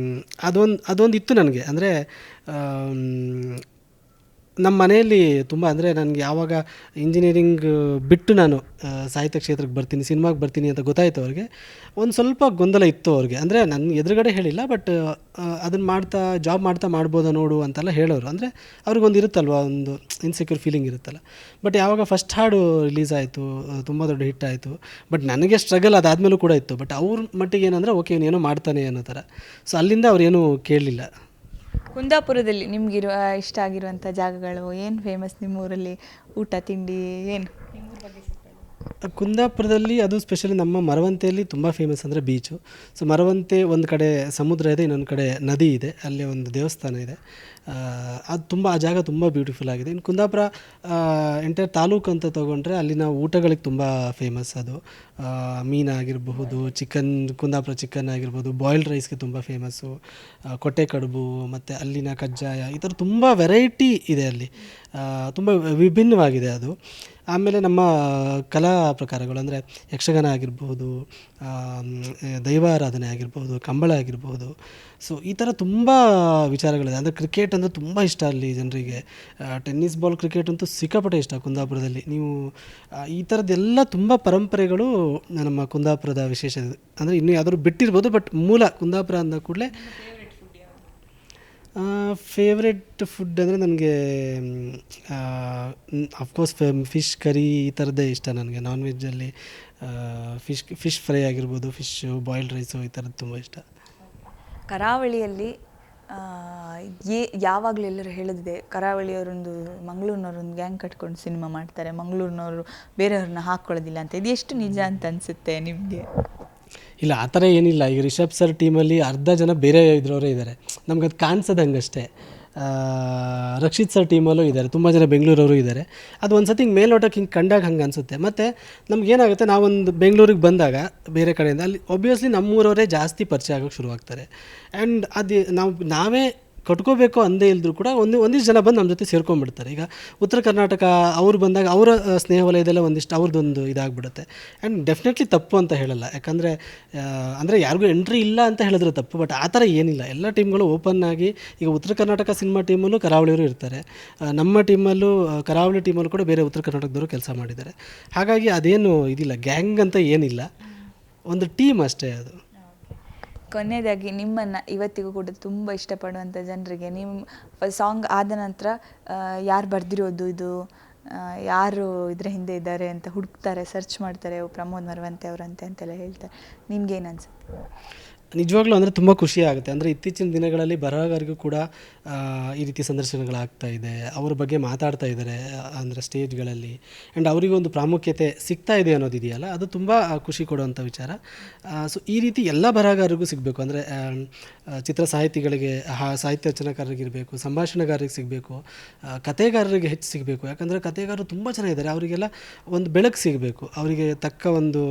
A: ಅದೊಂದು ಇತ್ತು ನನಗೆ. ಅಂದರೆ ನಮ್ಮ ಮನೆಯಲ್ಲಿ ತುಂಬ ಅಂದರೆ ನನಗೆ ಯಾವಾಗ ಇಂಜಿನಿಯರಿಂಗ್ ಬಿಟ್ಟು ನಾನು ಸಾಹಿತ್ಯ ಕ್ಷೇತ್ರಕ್ಕೆ ಬರ್ತೀನಿ, ಸಿನಿಮಾಗೆ ಬರ್ತೀನಿ ಅಂತ ಗೊತ್ತಾಯಿತು ಅವ್ರಿಗೆ, ಒಂದು ಸ್ವಲ್ಪ ಗೊಂದಲ ಇತ್ತು ಅವ್ರಿಗೆ. ಅಂದರೆ ನನ್ನ ಎದುರುಗಡೆ ಹೇಳಿಲ್ಲ, ಬಟ್ ಅದನ್ನು ಜಾಬ್ ಮಾಡ್ಬೋದಾ ನೋಡು ಅಂತೆಲ್ಲ ಹೇಳೋರು. ಅಂದರೆ ಅವ್ರಿಗೊಂದು ಇರುತ್ತಲ್ವ, ಒಂದು ಇನ್ಸೆಕ್ಯೂರ್ ಫೀಲಿಂಗ್ ಇರುತ್ತಲ್ಲ. ಬಟ್ ಯಾವಾಗ ಫಸ್ಟ್ ಹಾಡು ರಿಲೀಸ್ ಆಯಿತು, ತುಂಬ ದೊಡ್ಡ ಹಿಟ್ ಆಯಿತು. ಬಟ್ ನನಗೆ ಸ್ಟ್ರಗಲ್ ಅದಾದಮೇಲೂ ಕೂಡ ಇತ್ತು. ಬಟ್ ಅವ್ರ ಮಟ್ಟಿಗೆ ಏನಂದರೆ ಓಕೆ ಇವನೇನೋ ಮಾಡ್ತಾನೆ ಅನ್ನೋ ಥರ. ಸೊ ಅಲ್ಲಿಂದ ಅವ್ರೇನೂ ಕೇಳಲಿಲ್ಲ.
C: ಕುಂದಾಪುರದಲ್ಲಿ ನಿಮಗಿರುವ ಇಷ್ಟ ಆಗಿರುವಂಥ ಜಾಗಗಳು ಏನು ಫೇಮಸ್ ನಿಮ್ಮೂರಲ್ಲಿ? ಊಟ ತಿಂಡಿ ಏನು?
A: ಕುಂದಾಪುರದಲ್ಲಿ ಅದು ಸ್ಪೆಷಲಿ ನಮ್ಮ ಮರವಂತೆಯಲ್ಲಿ ತುಂಬ ಫೇಮಸ್ ಅಂದರೆ ಬೀಚು. ಸೊ ಮರವಂತೆ ಒಂದು ಕಡೆ ಸಮುದ್ರ ಇದೆ, ಇನ್ನೊಂದು ಕಡೆ ನದಿ ಇದೆ, ಅಲ್ಲಿ ಒಂದು ದೇವಸ್ಥಾನ ಇದೆ. ಅದು ಆ ಜಾಗ ತುಂಬ ಬ್ಯೂಟಿಫುಲ್ ಆಗಿದೆ. ಇನ್ನು ಕುಂದಾಪುರ ಎಂಟೈರ್ ತಾಲೂಕು ಅಂತ ತೊಗೊಂಡ್ರೆ ಅಲ್ಲಿನ ಊಟಗಳಿಗೆ ತುಂಬ ಫೇಮಸ್. ಅದು ಮೀನಾಗಿರಬಹುದು, ಕುಂದಾಪುರ ಚಿಕನ್ ಆಗಿರ್ಬೋದು, ಬಾಯ್ಲ್ಡ್ ರೈಸ್ಗೆ ತುಂಬ ಫೇಮಸ್ಸು, ಕೊಟ್ಟೆ ಕಡುಬು ಮತ್ತು ಅಲ್ಲಿನ ಕಜ್ಜಾಯ, ಈ ಥರ ತುಂಬ ವೆರೈಟಿ ಇದೆ ಅಲ್ಲಿ. ತುಂಬ ವಿಭಿನ್ನವಾಗಿದೆ ಅದು. ಆಮೇಲೆ ನಮ್ಮ ಕಲಾ ಪ್ರಕಾರಗಳು ಅಂದರೆ ಯಕ್ಷಗಾನ ಆಗಿರ್ಬೋದು, ದೈವಾರಾಧನೆ ಆಗಿರ್ಬೋದು, ಕಂಬಳ ಆಗಿರ್ಬೋದು. ಸೊ ಈ ಥರ ತುಂಬ ವಿಚಾರಗಳಿದೆ. ಅಂದರೆ ಕ್ರಿಕೆಟ್ ಅಂದರೆ ತುಂಬ ಇಷ್ಟ ಅಲ್ಲಿ ಜನರಿಗೆ. ಟೆನ್ನಿಸ್ ಬಾಲ್ ಕ್ರಿಕೆಟ್ ಅಂತೂ ಸಿಕ್ಕಾಪಟ್ಟೆ ಇಷ್ಟ ಕುಂದಾಪುರದಲ್ಲಿ. ನೀವು ಈ ಥರದ್ದೆಲ್ಲ ತುಂಬ ಪರಂಪರೆಗಳು ನಮ್ಮ ಕುಂದಾಪುರದ ವಿಶೇಷ. ಅಂದರೆ ಇನ್ನೂ ಯಾವ್ದಾದ್ರು ಬಿಟ್ಟಿರ್ಬೋದು, ಬಟ್ ಮೂಲ ಕುಂದಾಪುರ ಅಂದ ಕೂಡಲೇ ಫೇವ್ರೆಟ್ ಫುಡ್ ಅಂದರೆ ನನಗೆ ಅಫ್ಕೋರ್ಸ್ ಫಿಶ್ ಕರಿ ಈ ಥರದ್ದೇ ಇಷ್ಟ ನನಗೆ. ನಾನ್ ವೆಜ್ಜಲ್ಲಿ ಫಿಶ್ ಫ್ರೈ ಆಗಿರ್ಬೋದು, ಫಿಶ್ಶು, ಬಾಯ್ಲ್ಡ್ ರೈಸು ಈ ಥರದ್ದು ತುಂಬ ಇಷ್ಟ.
C: ಕರಾವಳಿಯಲ್ಲಿ ಯಾವಾಗಲೂ ಎಲ್ಲರೂ ಹೇಳಿದೆ, ಕರಾವಳಿಯವರೊಂದು ಮಂಗಳೂರಿನವರೊಂದು ಗ್ಯಾಂಗ್ ಕಟ್ಕೊಂಡು ಸಿನಿಮಾ ಮಾಡ್ತಾರೆ, ಮಂಗಳೂರಿನವರು ಬೇರೆಯವ್ರನ್ನ ಹಾಕ್ಕೊಳ್ಳೋದಿಲ್ಲ ಅಂತ. ಇದು ಎಷ್ಟು ನಿಜ ಅಂತ ಅನಿಸುತ್ತೆ ನಿಮಗೆ?
A: ಇಲ್ಲ, ಆ ಥರ ಏನಿಲ್ಲ. ಈಗ ರಿಷಬ್ ಸರ್ ಟೀಮಲ್ಲಿ ಅರ್ಧ ಜನ ಬೇರೆ ಇದ್ರವರೇ ಇದ್ದಾರೆ, ನಮ್ಗೆ ಅದು ಕಾಣಿಸೋದು ಹಂಗಷ್ಟೇ. ರಕ್ಷಿತ್ ಸರ್ ಟೀಮಲ್ಲೂ ಇದ್ದಾರೆ, ತುಂಬ ಜನ ಬೆಂಗಳೂರವರು ಇದ್ದಾರೆ. ಅದು ಒಂದು ಸತಿ ಹಿಂಗೆ ಮೇಲ್ನೋಟಕ್ಕೆ ಹಿಂಗೆ ಕಂಡಾಗ ಹಂಗೆ ಅನಿಸುತ್ತೆ. ಮತ್ತು ನಮಗೇನಾಗುತ್ತೆ, ನಾವೊಂದು ಬೆಂಗಳೂರಿಗೆ ಬಂದಾಗ ಬೇರೆ ಕಡೆಯಿಂದ ಅಲ್ಲಿ ಒಬ್ವಿಯಸ್ಲಿ ನಮ್ಮೂರವರೇ ಜಾಸ್ತಿ ಪರಿಚಯ ಆಗೋಕ್ಕೆ ಶುರುವಾಗ್ತಾರೆ. ಆ್ಯಂಡ್ ಅದು ನಾವೇ ಕಟ್ಕೋಬೇಕು ಅಂದೇ ಇಲ್ದರೂ ಕೂಡ ಒಂದಿಷ್ಟು ಜನ ಬಂದು ನಮ್ಮ ಜೊತೆ ಸೇರ್ಕೊಂಡ್ಬಿಡ್ತಾರೆ. ಈಗ ಉತ್ತರ ಕರ್ನಾಟಕ ಅವ್ರು ಬಂದಾಗ ಅವರ ಸ್ನೇಹ ವಲಯದಲ್ಲೇ ಒಂದಿಷ್ಟು ಅವ್ರದ್ದೊಂದು ಇದಾಗ್ಬಿಡುತ್ತೆ. ಆ್ಯಂಡ್ ಡೆಫಿನೆಟ್ಲಿ ತಪ್ಪು ಅಂತ ಹೇಳಲ್ಲ, ಯಾಕಂದರೆ ಅಂದರೆ ಯಾರಿಗೂ ಎಂಟ್ರಿ ಇಲ್ಲ ಅಂತ ಹೇಳಿದ್ರೆ ತಪ್ಪು. ಬಟ್ ಆ ಥರ ಏನಿಲ್ಲ, ಎಲ್ಲ ಟೀಮ್ಗಳು ಓಪನ್ ಆಗಿ, ಈಗ ಉತ್ತರ ಕರ್ನಾಟಕ ಸಿನಿಮಾ ಟೀಮಲ್ಲೂ ಕರಾವಳಿಯವರು ಇರ್ತಾರೆ, ನಮ್ಮ ಟೀಮಲ್ಲೂ ಕರಾವಳಿ ಟೀಮಲ್ಲೂ ಕೂಡ ಬೇರೆ ಉತ್ತರ ಕರ್ನಾಟಕದವರು ಕೆಲಸ ಮಾಡಿದ್ದಾರೆ. ಹಾಗಾಗಿ ಅದೇನು ಇದಿಲ್ಲ, ಗ್ಯಾಂಗ್ ಅಂತ ಏನಿಲ್ಲ, ಒಂದು ಟೀಮ್ ಅಷ್ಟೇ ಅದು.
C: ಕೊನೆಯದಾಗಿ ನಿಮ್ಮನ್ನು ಇವತ್ತಿಗೂ ಕೂಡ ತುಂಬ ಇಷ್ಟಪಡುವಂಥ ಜನರಿಗೆ ನಿಮ್ಮ ಸಾಂಗ್ ಆದ ನಂತರ ಯಾರು ಬರೆದಿರೋದು ಇದು, ಯಾರು ಇದರ ಹಿಂದೆ ಇದ್ದಾರೆ ಅಂತ ಹುಡುಕ್ತಾರೆ, ಸರ್ಚ್ ಮಾಡ್ತಾರೆ, ಪ್ರಮೋದ್ ಮರವಂತೆ ಅವರಂತೆ ಅಂತೆಲ್ಲ ಹೇಳ್ತಾರೆ, ನಿಮ್ಗೇನು ಅನ್ಸುತ್ತೆ?
A: ನಿಜವಾಗ್ಲೂ ಅಂದರೆ ತುಂಬ ಖುಷಿ ಆಗುತ್ತೆ. ಅಂದರೆ ಇತ್ತೀಚಿನ ದಿನಗಳಲ್ಲಿ ಬರಹಗಾರರಿಗೂ ಕೂಡ ಈ ರೀತಿ ಸಂದರ್ಶನಗಳಾಗ್ತಾ ಇದೆ, ಅವ್ರ ಬಗ್ಗೆ ಮಾತಾಡ್ತಾ ಇದ್ದಾರೆ ಅಂದರೆ ಸ್ಟೇಜ್ಗಳಲ್ಲಿ. ಆ್ಯಂಡ್ ಅವರಿಗೊಂದು ಪ್ರಾಮುಖ್ಯತೆ ಸಿಗ್ತಾ ಇದೆ ಅನ್ನೋದಿದೆಯಲ್ಲ, ಅದು ತುಂಬ ಖುಷಿ ಕೊಡುವಂಥ ವಿಚಾರ. ಸೊ ಈ ರೀತಿ ಎಲ್ಲ ಬರಹಗಾರರಿಗೂ ಸಿಗಬೇಕು. ಅಂದರೆ ಚಿತ್ರ ಸಾಹಿತಿಗಳಿಗೆ, ಸಾಹಿತ್ಯ ರಚನಾಕಾರರಿಗಿರಬೇಕು, ಸಂಭಾಷಣೆಗಾರರಿಗೆ ಸಿಗಬೇಕು, ಕಥೆಗಾರರಿಗೆ ಹೆಚ್ಚು ಸಿಗಬೇಕು. ಯಾಕಂದರೆ ಕಥೆಗಾರರು ತುಂಬ ಜನ ಇದ್ದಾರೆ, ಅವರಿಗೆಲ್ಲ ಒಂದು ಬೆಳಕು ಸಿಗಬೇಕು, ಅವರಿಗೆ ತಕ್ಕ ಒಂದು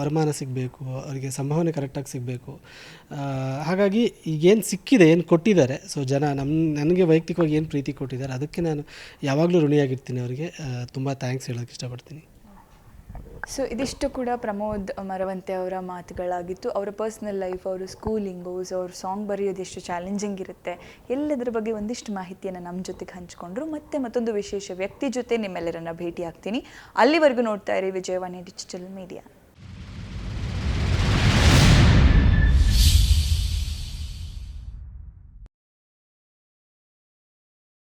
A: ವರಮಾನ ಸಿಗಬೇಕು, ಅವರಿಗೆ ಸಂಭಾವನೆ ಕರೆಕ್ಟಾಗಿ ಸಿಗಬೇಕು. ಹಾಗಾಗಿ ಈಗೇನು ಸಿಕ್ಕಿದೆ, ಏನು ಕೊಟ್ಟಿದ್ದಾರೆ, ಸೊ ಜನ ನನಗೆ ವೈಯಕ್ತಿಕವಾಗಿ ಏನು ಪ್ರೀತಿ ಕೊಟ್ಟಿದ್ದಾರೆ, ಅದಕ್ಕೆ ನಾನು ಯಾವಾಗಲೂ ಋಣಿಯಾಗಿರ್ತೀನಿ. ಅವರಿಗೆ ತುಂಬ ಥ್ಯಾಂಕ್ಸ್ ಹೇಳೋಕ್ಕೆ ಇಷ್ಟಪಡ್ತೀನಿ.
C: ಸೊ ಇದಿಷ್ಟು ಕೂಡ ಪ್ರಮೋದ್ ಮರವಂತೆ ಅವರ ಮಾತುಗಳಾಗಿತ್ತು. ಅವರ ಪರ್ಸ್ನಲ್ ಲೈಫ್, ಅವರು ಸ್ಕೂಲಿಂಗು, ಸೊ ಅವ್ರ ಸಾಂಗ್ ಬರೆಯೋದು ಎಷ್ಟು ಚಾಲೆಂಜಿಂಗ್ ಇರುತ್ತೆ, ಎಲ್ಲದರ ಬಗ್ಗೆ ಒಂದಿಷ್ಟು ಮಾಹಿತಿಯನ್ನು ನಮ್ಮ ಜೊತೆಗೆ ಹಂಚಿಕೊಂಡ್ರು. ಮತ್ತೆ ಮತ್ತೊಂದು ವಿಶೇಷ ವ್ಯಕ್ತಿ ಜೊತೆ ನಿಮ್ಮೆಲ್ಲರನ್ನ ಭೇಟಿ ಆಗ್ತೀನಿ. ಅಲ್ಲಿವರೆಗೂ ನೋಡ್ತಾ ಇರಿ ವಿಜಯವಾಣಿ ಡಿಜಿಟಲ್ ಮೀಡಿಯಾ.